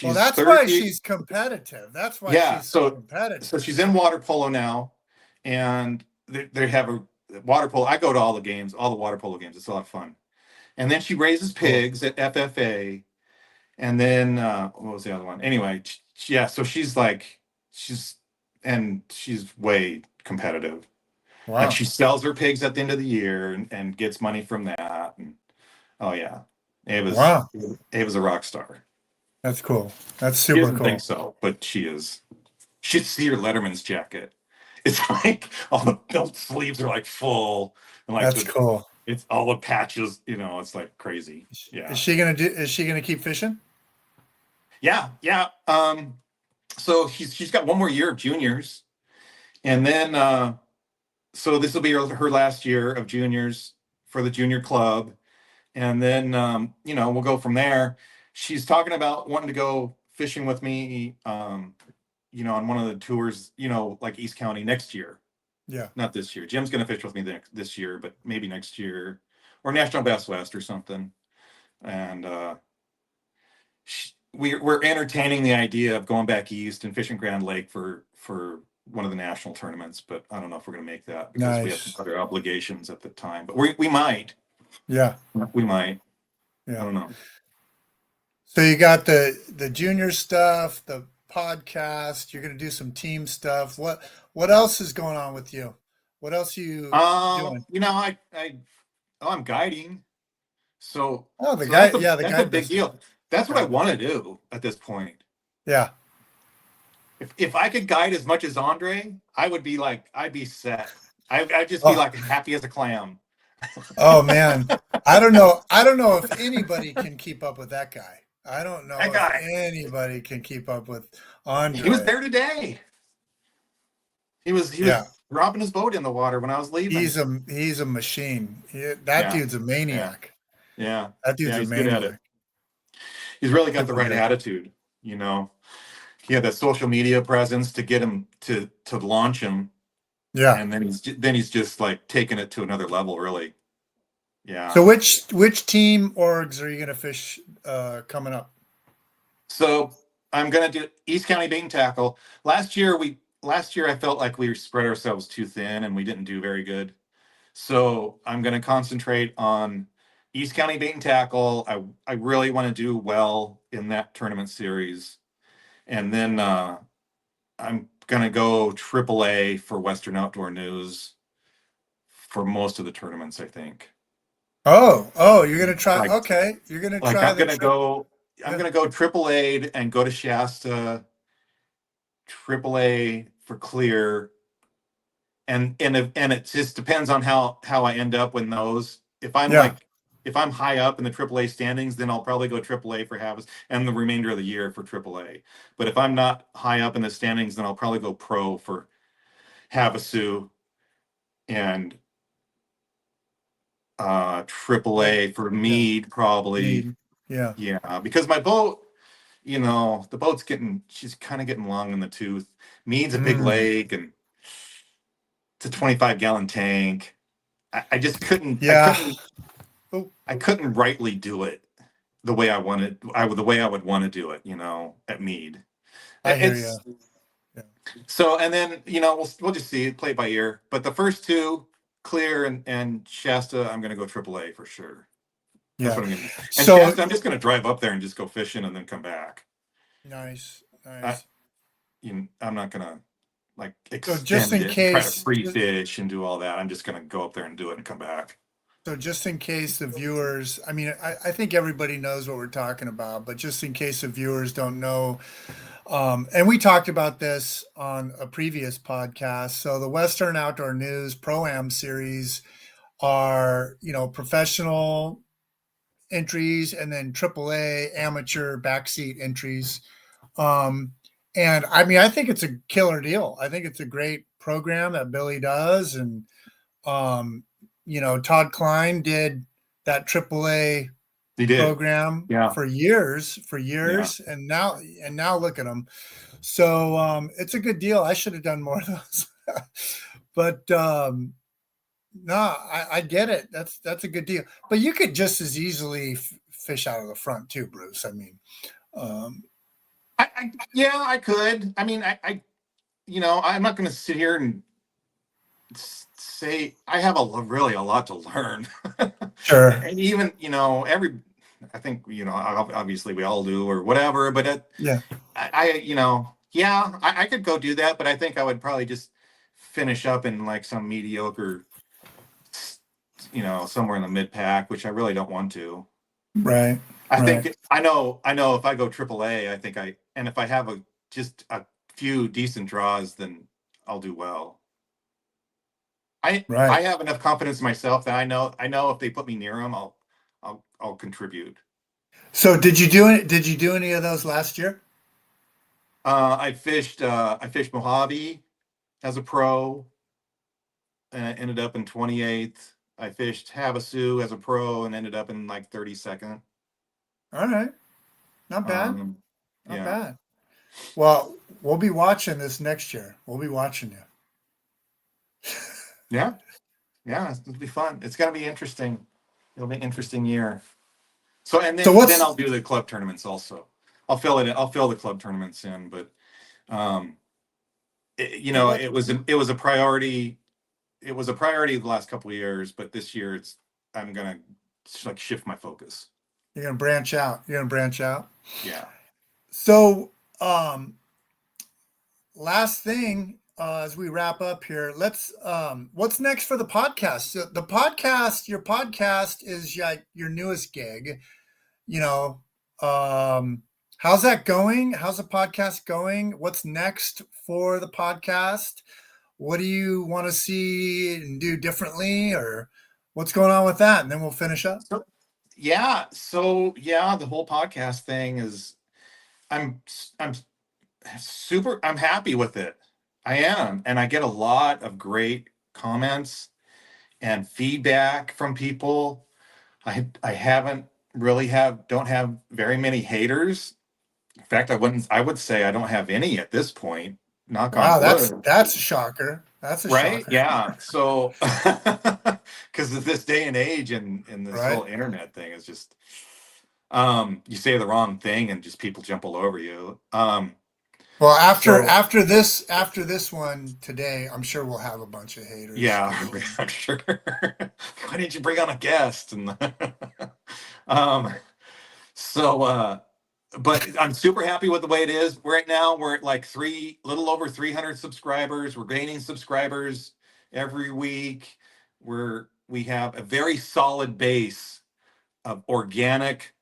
Well, she's that's why 30. she's competitive. That's why Yeah. she's so So competitive. she's in water polo now, and they have a water polo. I go to all the games, all the water polo games. It's a lot of fun. And then she raises Cool. pigs at FFA. And then what was the other one? Anyway, yeah. So she's she's way competitive. Like Wow. she sells her pigs at the end of the year and gets money from that. And oh yeah, Wow. Ava's a rock star. That's cool. That's She super doesn't think cool. so, but she is. She'd see her Letterman's jacket. It's like all the belt sleeves are like full, and like That's cool. it's all the patches. It's like crazy. Is Yeah, she gonna keep fishing? yeah, yeah. So she's got one more year of juniors, and then so this will be her last year of juniors for the junior club, and then we'll go from there. She's talking about wanting to go fishing with me, on one of the tours, like East County next year. Yeah. Not this year. Jim's going to fish with me this year, but maybe next year, or National Bass West or something. And we're entertaining the idea of going back east and fishing Grand Lake for one of the national tournaments, but I don't know if we're going to make that because we have some Nice. other obligations at the time. But we might. Yeah. We might. I Yeah. don't know. So you got the junior stuff, the podcast, you're gonna do some team stuff. What else is going on with you? What else are you doing? I'm guiding. So Oh, so that's a the that's a guide big business. deal. That's what I Guide want business. to do at this point. Yeah. If I could guide as much as Andre, I'd be set. I'd just be Oh, like happy as a clam. oh man. I don't know if anybody can keep up with that guy. I don't That know if guy, anybody can keep up with he was Andre. there today. He was Yeah. dropping his boat in the water when I was leaving. He's a machine. That Yeah, dude's a yeah, maniac. yeah, That dude's yeah. a He's good at it. maniac. He's really got the Super right good. attitude. You know, he had that social media presence to get him to launch him, Yeah. and then he's just like taking it to another level. Really, yeah. So which team orgs are you gonna fish coming up? So I'm gonna do East County bait and tackle. Last year I felt like we spread ourselves too thin and we didn't do very good. So I'm gonna concentrate on East County bait and tackle. I really want to do well in that tournament series, and then I'm gonna go AAA for Western Outdoor News for most of the tournaments. I think. Oh, you're gonna try. Like Okay, you're gonna like try I'm the gonna trip. go. I'm Yeah, gonna go AAA and go to Shasta, AAA for clear, and it just depends on how I end up with those. yeah, If I'm high up in the AAA standings, then I'll probably go AAA for Havas and the remainder of the year for AAA. But if I'm not high up in the standings, then I'll probably go pro for Havasu and like AAA for yeah, Mead probably. need. Yeah. Yeah, because my boat, the boat's she's kind of getting long in the tooth. Mead's a big Mm, lake and it's a 25-gallon tank. I just couldn't I yeah. couldn't Oh, I couldn't rightly do it the way the way I would want to do it, at Mead. I hear you. It's Yeah, so, and then we'll just see, play it by ear. But the first two, Clear and Shasta, I'm gonna go AAA for sure. That's yeah. what I'm gonna do. And So Shasta, I'm just gonna drive up there and just go fishing and then come back. nice, I nice. I'm not gonna like So just extend in it and try to case, free fish and do all that. I'm just gonna go up there and do it and come back. so just in case the viewers, I mean, I think everybody knows what we're talking about, but just in case the viewers don't know, and we talked about this on a previous podcast. So the Western Outdoor News Pro-Am series are, professional entries and then AAA amateur backseat entries. Um, and I mean, I think it's a killer deal. I think it's a great program that Billy does. And, um, Todd Klein did that AAA He did. program Yeah. Yeah. for years. And now look at him. So, it's a good deal. I should have done more of those, but, No, I get it. That's a good deal. But you could just as easily fish out of the front too, Bruce. I mean, um, Yeah, I could. I mean, I'm not going to sit here and say I have really a lot to learn. sure. And even, I think, obviously we all do or whatever, but Yeah. yeah, I could go do that, but I think I would probably just finish up in like some mediocre, somewhere in the mid pack, which I really don't want to. Right. I Right. think I know if I go AAA, and if I have just a few decent draws, then I'll do well. I Right. have enough confidence in myself that I know if they put me near them, I'll contribute. So did you do any of those last year? I fished Mojave as a pro, ended up in 28th. I fished Havasu as a pro and ended up in like 32nd. All right. Not bad. Um, Not yeah, bad. Well, we'll be watching this next year. We'll be watching you. yeah, yeah. It'll be fun. It's gonna be interesting. It'll be an interesting year. So and So then what's I'll do the club tournaments also. I'll fill it. I'll fill the club tournaments in, but um, what it was a priority. It was a priority the last couple of years, but this year I'm gonna like shift my focus. you're gonna branch out. You're gonna branch out. Yeah. So last thing as we wrap up here, let's what's next for the podcast? So the podcast, your podcast is like your newest gig. You know, how's that going? How's the podcast going? What's next for the podcast? What do you want to see and do differently, or what's going on with that? And then we'll finish up. So yeah, the whole podcast thing is I'm I'm I'm happy with it. I am, and I get a lot of great comments and feedback from people. I haven't really don't have very many haters. In fact, I would say I don't have any at this point. Knock on Wow, that's wood. that's a shocker. That's a Right? shocker, Yeah. So, because of this day and age and this right? whole internet thing is just, you say the wrong thing and just people jump all over you. Well, after So after this one today, I'm sure we'll have a bunch of haters. yeah, I'm sure. Why didn't you bring on a guest? And um, so but I'm super happy with the way it is. Right now, we're at like little over 300 subscribers. We're gaining subscribers every week. We have a very solid base of organic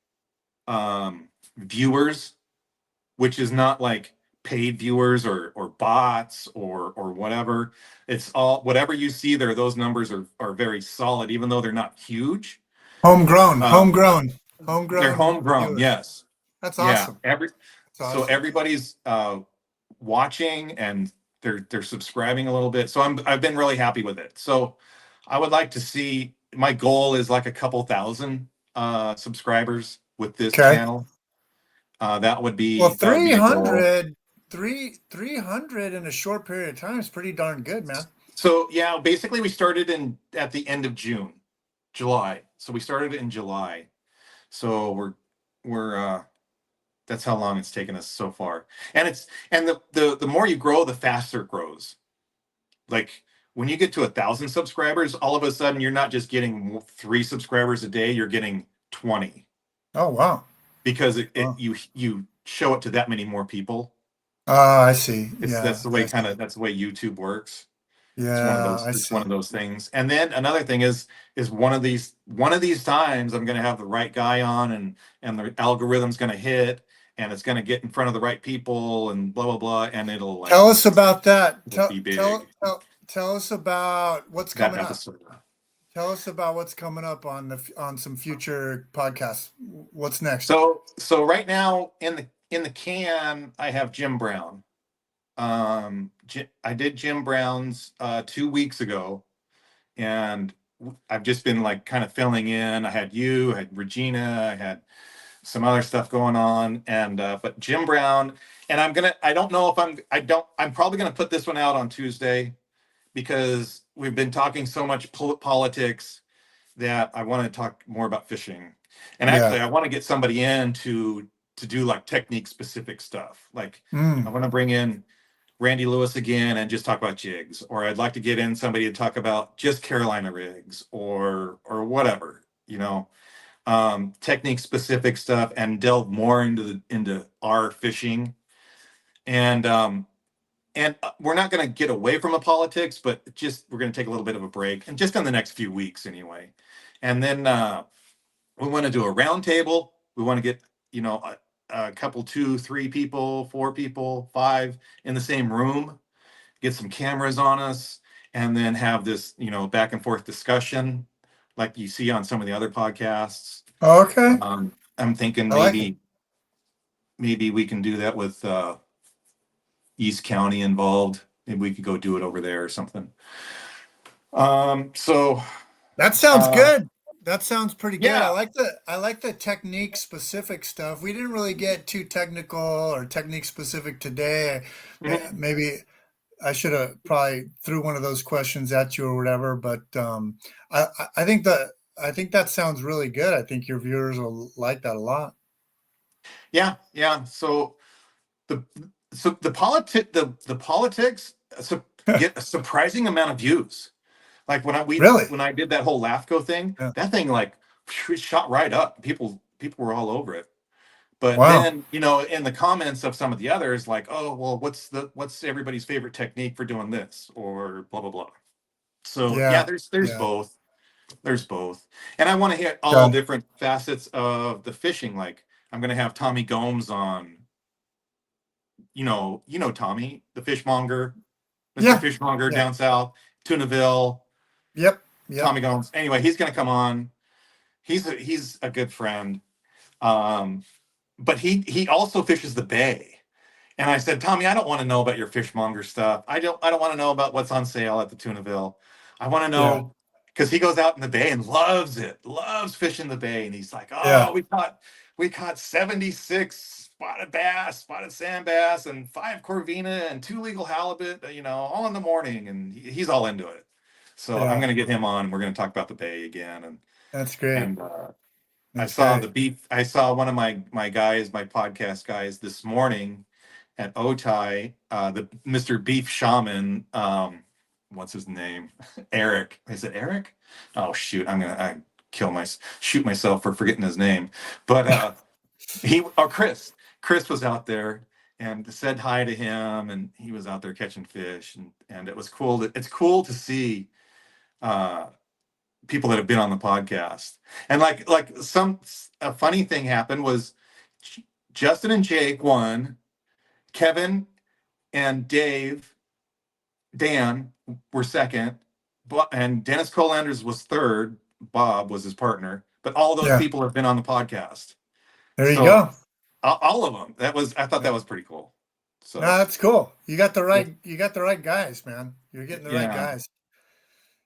viewers, which is not like paid viewers or bots or whatever. It's all whatever you see there. Those numbers are very solid, even though they're not huge. Homegrown, Um, homegrown, they're homegrown homegrown. viewers. Yes. That's Yeah. awesome. That's So awesome. everybody's watching and they're subscribing a little bit. So I've been really happy with it. So I would like to see, my goal is like a couple thousand subscribers with this Okay. channel. Well, That would be a goal. 300 in a short period of time is pretty darn good, man. So yeah, basically we started at the end of July. So we started in July. So we're that's how long it's taken us so far. And the more you grow, the faster it grows. Like when you get to 1,000 subscribers, all of a sudden you're not just getting 3 subscribers a day, you're getting 20 Oh, wow. because Oh, you show it to that many more people. I see. It's Yeah, I see. that's the way YouTube works. Yeah, I It's one see. of those things. And then another thing is one of these times I'm going to have the right guy on and the algorithm's going to hit and it's going to get in front of the right people and blah blah blah and Tell us about that. it'll be big. Tell us about what's That coming up. episode. Tell us about what's coming up on some future podcasts. What's next? So right now in the can I have Jim Brown. I did Jim Brown's 2 weeks ago, and I've just been like kind of filling in. I had Regina, I had some other stuff going on, and but Jim Brown, and I don't know if I'm probably gonna put this one out on Tuesday because we've been talking so much politics that I want to talk more about fishing. And Yeah. actually, I want to get somebody in to do like technique specific stuff. Like I Mm. want to bring in Randy Lewis again and just talk about jigs, or I'd like to get in somebody to talk about just Carolina rigs or whatever, technique specific stuff, and delve more into our fishing. And we're not going to get away from the politics, but just we're going to take a little bit of a break, and just in the next few weeks anyway. And then we want to do a round table. We want to get a couple, two, three people, four people, five in the same room, get some cameras on us, and then have this back and forth discussion like you see on some of the other podcasts. Okay. I'm thinking I like it. maybe we can do that with East County involved. Maybe we could go do it over there or something. So That sounds uh, good. That sounds pretty good. yeah. I like the technique specific stuff. We didn't really get too technical or technique specific today. Mhm. Maybe I should have probably threw one of those questions at you or whatever, but I think I think that sounds really good. I think your viewers will like that a lot. Yeah. The the politics get a surprising amount of views. Like Really? when I did that whole LAFCO thing, Yeah. that thing like it shot right up. People were all over it. But Wow. then, in the comments of some of the others, like, oh, well, what's everybody's favorite technique for doing this, or blah blah blah. So yeah, Yeah. there's Yeah. both. There's both. And I want to hit all Done. different facets of the fishing. Like I'm gonna have Tommy Gomes on, Tommy, the fishmonger, Mr. Yeah. Fishmonger Yeah. down south, Tunaville, Yep. Yep. Tommy Gomes. Anyway, he's gonna come on. He's a good friend. Um, but he also fishes the bay. And I said, Tommy, I don't want to know about your fishmonger stuff. I don't want to know about what's on sale at the Tunaville. I want to Yeah. know, because he goes out in the bay and loves it, loves fishing the bay. And he's like, Yeah. oh, we caught 76 spotted bass, spotted sand bass, and 5 corvina and 2 legal halibut, all in the morning. And he's all into it. So I'm Yeah. going to get him on. We're going to talk about the bay again. And That's great. and I That's saw great. the beef. I saw one of my guys, my podcast guys, this morning at Otay, the Mr. Beef Shaman. What's his name? Eric. Is it Eric? Oh shoot! I shoot myself for forgetting his name. But Chris. Chris was out there and said hi to him, and he was out there catching fish, and it was cool. It's cool to see uh, people that have been on the podcast. And like a funny thing happened was Justin and Jake won. Kevin and Dan were second, and Dennis Colanders was third. Bob was his partner, but all those Yeah. people have been on the podcast. There you So go. all of them. I thought Yeah. that was pretty cool. No, So that's cool. You got the right guys, man. You're getting the right yeah, guys.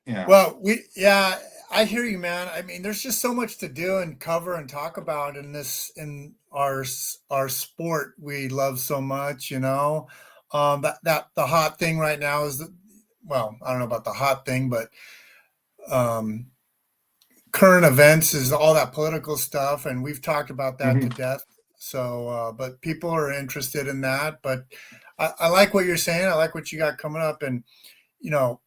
yeah. Well, yeah, I hear you, man. I mean, there's just so much to do and cover and talk about in our sport we love so much, that the hot thing right now is well, I don't know about the hot thing, but um current events is all that political stuff, and we've talked about that to Mhm. death. So, but people are interested in that. But I like what you're saying. I like what you got coming up, and you know,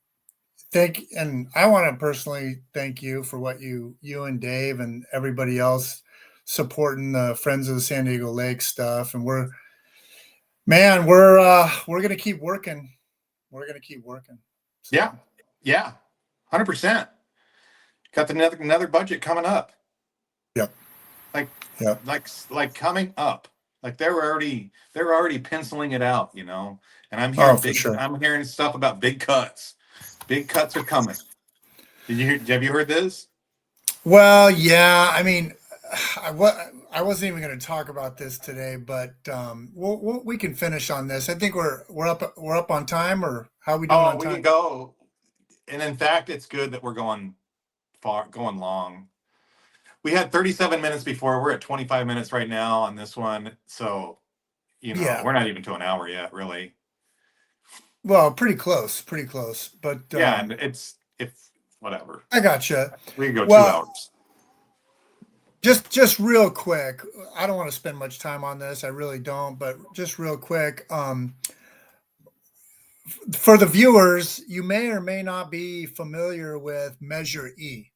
and I want to personally thank you for what you and Dave and everybody else supporting the Friends of the San Diego Lake stuff. And we're gonna keep working. We're gonna keep working. Yeah, So, yeah, 100%. Got another budget coming up. yep, Like yep. like coming up. Like they're already penciling it out, And Oh, for sure. I'm hearing stuff about big cuts. Big cuts are coming. Have you heard this? Well, yeah. I mean, I wasn't even going to talk about this today, but we can finish on this. I think we're up on time, or how are we doing Oh, on we can time? go. And in fact, it's good that we're going long. We had 37 minutes before. We're at 25 minutes right now on this one. So, Yeah. we're not even to an hour yet, really. Well, pretty close, pretty close. But Yeah, and it's whatever. I gotcha. We can go two Well, hours. just real quick. I don't want to spend much time on this. I really don't. But just real quick. For the viewers, you may or may not be familiar with Measure E.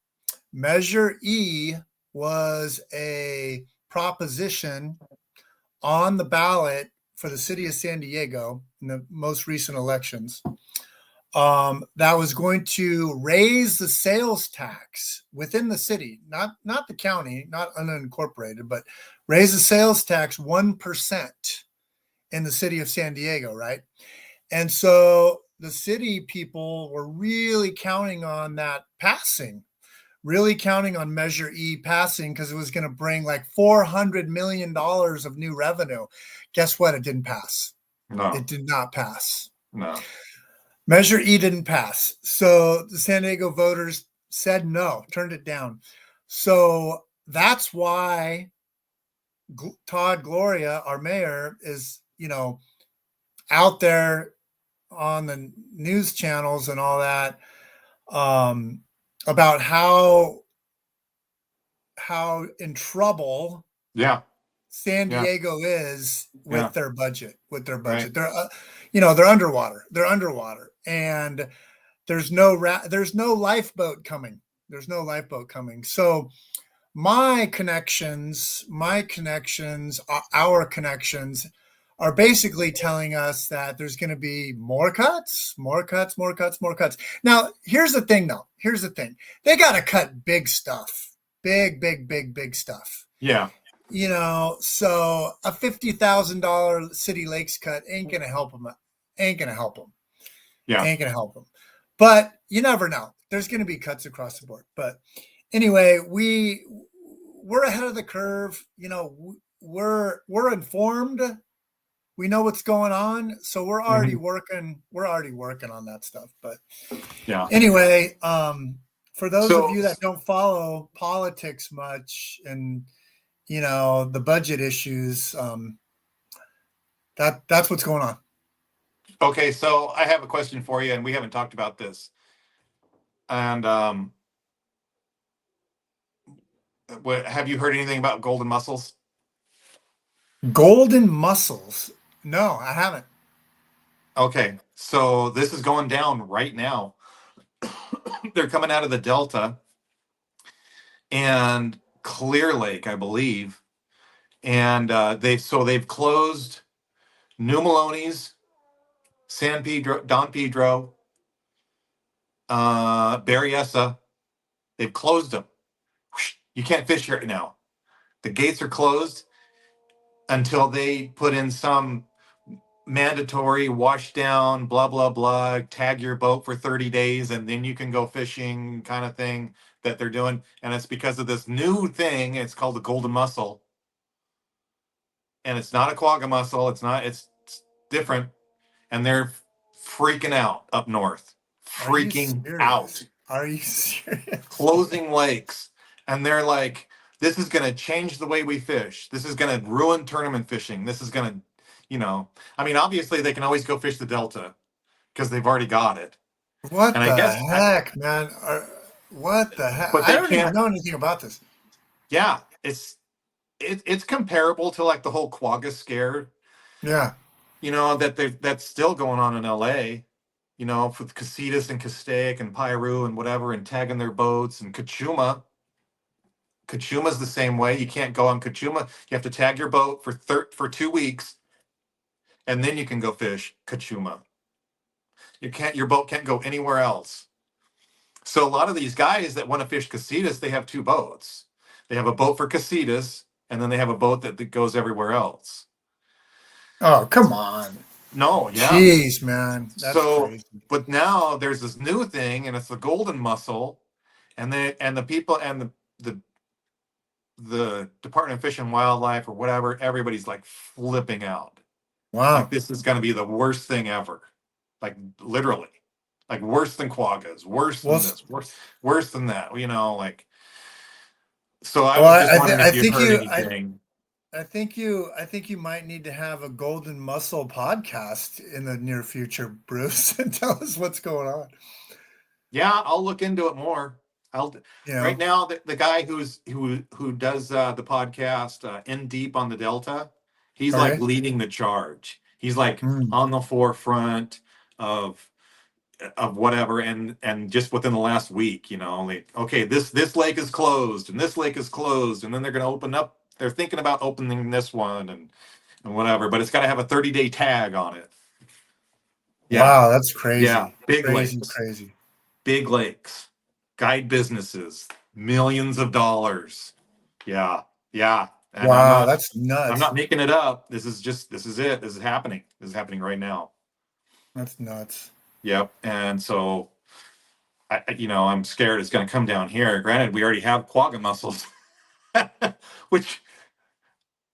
Measure E was a proposition on the ballot for the city of San Diego in the most recent elections, that was going to raise the sales tax within the city, not the county, not unincorporated, but raise the sales tax 1% in the city of San Diego, right? And so the city people were really counting on that passing, really counting on Measure E passing because it was going to bring like $400 million of new revenue. Guess what? It didn't pass. No, It did not pass. no. Measure E didn't pass. So the San Diego voters said no, turned it down. So that's why Todd Gloria, our mayor, is, out there on the news channels and all that, about how in trouble Yeah, San yeah, Diego is yeah. with their budget. Right. They're underwater. They're underwater, and there's no lifeboat coming. There's no lifeboat coming. So our connections are basically telling us that there's going to be more cuts, more cuts, more cuts, more cuts. Now, here's the thing, though. Here's the thing. They got to cut big stuff, big stuff. Yeah, So a $50,000 city lakes cut ain't gonna help them. Ain't gonna help them. yeah. Ain't gonna help them. But you never know. There's gonna be cuts across the board. But anyway, we're ahead of the curve. We're informed. We know what's going on, so we're already Mhm. working. We're already working on that stuff. But Yeah. anyway, for those of So you that don't follow politics much and the budget issues, that's what's going on. okay, so I have a question for you, and we haven't talked about this. And have you heard anything about golden mussels? Golden mussels. No, I haven't. Okay, so this is going down right now. They're coming out of the Delta and Clear Lake, I believe, and they've closed New Maloney's, San Pedro, Don Pedro, Berryessa. They've closed them. You can't fish here now. The gates are closed until they put in some mandatory wash down, blah, blah, blah, tag your boat for 30 days, and then you can go fishing kind of thing that they're doing. And it's because of this new thing. It's called the golden mussel. And it's not a quagga mussel. It's different. And they're freaking out up north. Are you Freaking serious? out. Are you serious? Closing lakes. And they're like, this is going to change the way we fish. This is going to ruin tournament fishing. This is going to, I mean, obviously they can always go fish the Delta because they've already got it. What And I the guess, heck, man? What the heck? but I they don't even can't. know anything about this. Yeah, it's comparable to like the whole quagga scare, Yeah. that's still going on in LA. With Casitas and Castaic and Piru and whatever, and tagging their boats, and Kachuma. Kachuma's the same way. You can't go on Kachuma. You have to tag your boat for 2 weeks, and then you can go fish Kachuma. Your boat can't go anywhere else. So a lot of these guys that want to fish Casitas, they have two boats. They have a boat for Casitas, and then they have a boat that goes everywhere else. Oh, come on. No, yeah. Jeez, man. That's So, crazy. but now there's this new thing, and it's the golden mussel, and the people and the Department of Fish and Wildlife or whatever, everybody's like flipping out. Like Wow. this is going to be the worst thing ever. Like literally, like worse than quaggas, worse Well, than this, worse than that. Like. So I well, was just wondering I if you'd think heard anything. you might need to have a golden mussel podcast in the near future, Bruce, and tell us what's going on. Yeah, I'll look into it more. I'll You right know, now the guy who does the podcast In Deep on the Delta, he's like okay. leading the charge. He's like Mm. on the forefront of whatever, and just within the last week, like, okay, this lake is closed and this lake is closed, and then they're going to open up. They're thinking about opening this one and whatever, but it's got to have a 30-day tag on it. Yeah, Wow, that's yeah, crazy, big crazy, lakes. crazy. Big lakes, guide businesses, millions of dollars. Yeah, yeah. And Wow, that's I'm nuts. not making it up. This is it. This is happening. This is happening right now. That's nuts. Yep. And so I'm scared it's going to come down here. Granted, we already have quagga mussels, which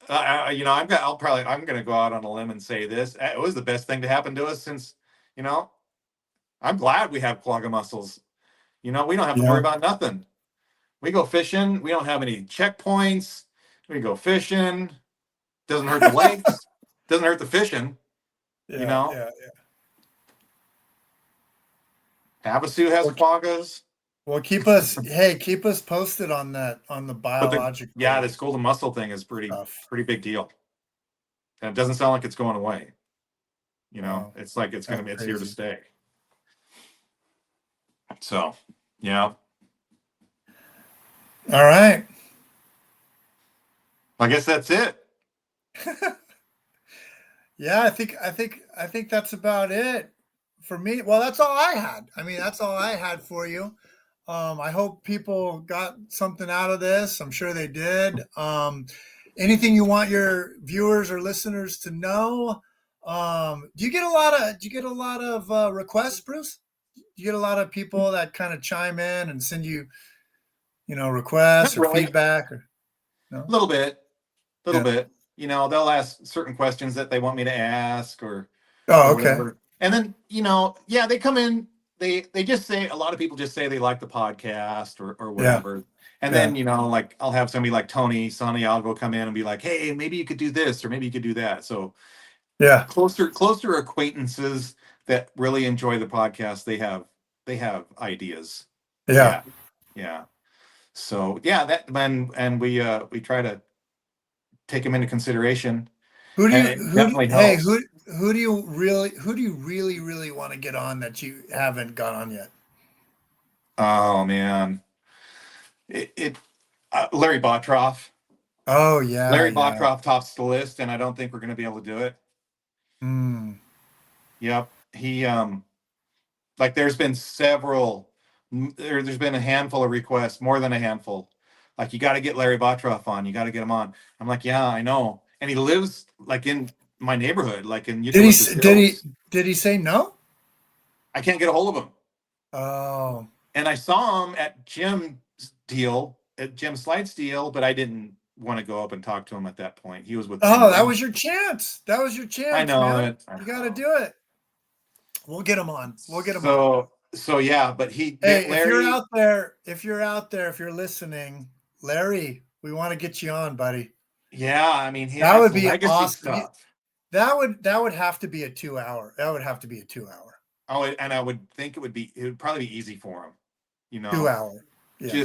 I'm going to go out on a limb and say this. It was the best thing to happen to us since, you know, I'm glad we have quagga mussels. We don't have to worry Yeah, about nothing. We go fishing. We don't have any checkpoints. We go fishing. Doesn't hurt the lakes. Doesn't hurt the fishing. You yeah, know, yeah. Havasu has Well, quaggas, well, keep us posted on that, on the but biological this golden mussel thing is stuff. pretty big deal, and it doesn't sound like it's going away. Wow, It's like that's it's here to crazy. stay. So, yeah, All right. I guess that's it. Yeah, I think that's about it for me. Well, that's all I had. I mean, that's all I had for you. I hope people got something out of this. I'm sure they did. Anything you want your viewers or listeners to know? Do you get a lot of requests, Bruce? Do you get a lot of people that kind of chime in and send you, Not requests or really. feedback or A no? little bit, little Yeah. bit. They'll ask certain questions that they want me to ask, or Oh, okay. whatever. And then, yeah, they come in, they just say, a lot of people just say they like the podcast, or Yeah. whatever. And Yeah. then, like, I'll have somebody like Tony Santiago come in and be like, hey, maybe you could do this, or maybe you could do that. So Yeah. closer acquaintances that really enjoy the podcast, they have ideas. Yeah. Yeah. Yeah. So yeah, that and we try to take them into consideration, and it definitely helps. Who do you really really want to get on that you haven't got on yet? Oh man, it Larry Bottroff. Oh yeah, Larry yeah. Bottroff tops the list, and I don't think we're going to be able to do it. Mm. Yep, he like there's been several. There's been a handful of requests, more than a handful. Like, you got to get Larry Bottroff on. You got to get him on. I'm like, yeah, I know, and he lives like in my neighborhood, like in Did he Eucalyptus s- Hills. did he say no? I can't get a hold of him. Oh. And I saw him at Jim Slide's deal, but I didn't want to go up and talk to him at that point. He was with Oh, that Penguin. was your chance. That was your I chance, know man. it. I You got to know. do it. We'll get him on. We'll get him on. So yeah, but Hey, Larry, if you're listening, Larry, we want to get you on, buddy. yeah, I mean, he That has would be legacy awesome. stuff. That would have to be a 2 hour. That would have to be a 2 hour. Oh, and I would think it would probably be easy for him. 2 hour. Yeah.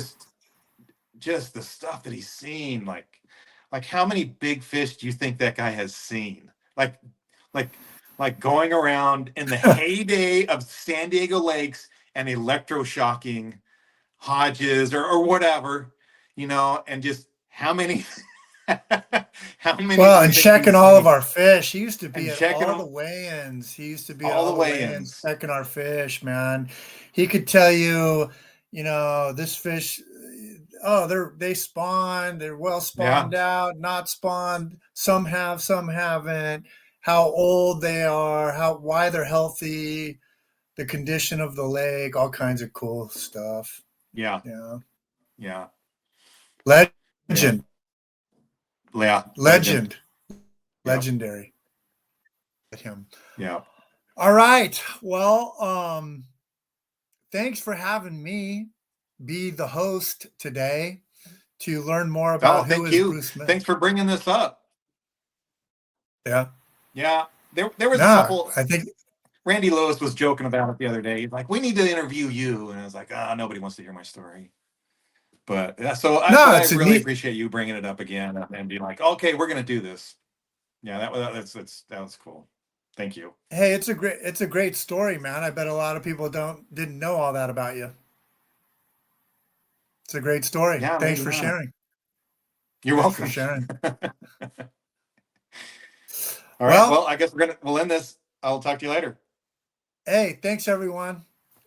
Just the stuff that he's seen, like how many big fish do you think that guy has seen? Like like going around in the heyday of San Diego lakes and electroshocking Hodges or whatever, and just how many how many do Well, you and think checking he's all of seen? our fish. He used to be And at checking all the them, weigh-ins. He used to be at all all the the weigh-ins weigh-ins. checking our fish, man. He could tell you, this fish, oh, they spawned, they're well Yeah, spawned out, not spawned. Some have, some haven't. How old they are, why they're healthy, the condition of the lake, all kinds of cool stuff. yeah, Yeah. yeah, yeah, Legend, yeah. Legend. legend, Yeah, legendary. Him. yeah. All right. Well, thanks for having me be the host today to learn more Oh, about who thank is you. Bruce Smith. Thanks for bringing this up. Yeah. Yeah, there was a No, couple. I think Randy Lewis was joking about it the other day. He's like, "We need to interview you," and I was like, "Ah, nobody wants to hear my story." But no, I it's a really neat. appreciate you bringing it up again and being like, "Okay, we're gonna do this." Yeah, that was cool. Thank you. Hey, it's a great story, man. I bet a lot of people didn't know all that about you. It's a great story. Yeah, Thanks maybe for not. sharing. You're Thanks for welcome. sharing. All right. Well, Well, I guess we'll end this. I'll talk to you later. hey, thanks everyone,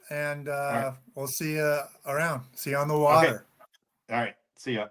and All right. we'll see you around. See you on the Okay. water. All right. See ya.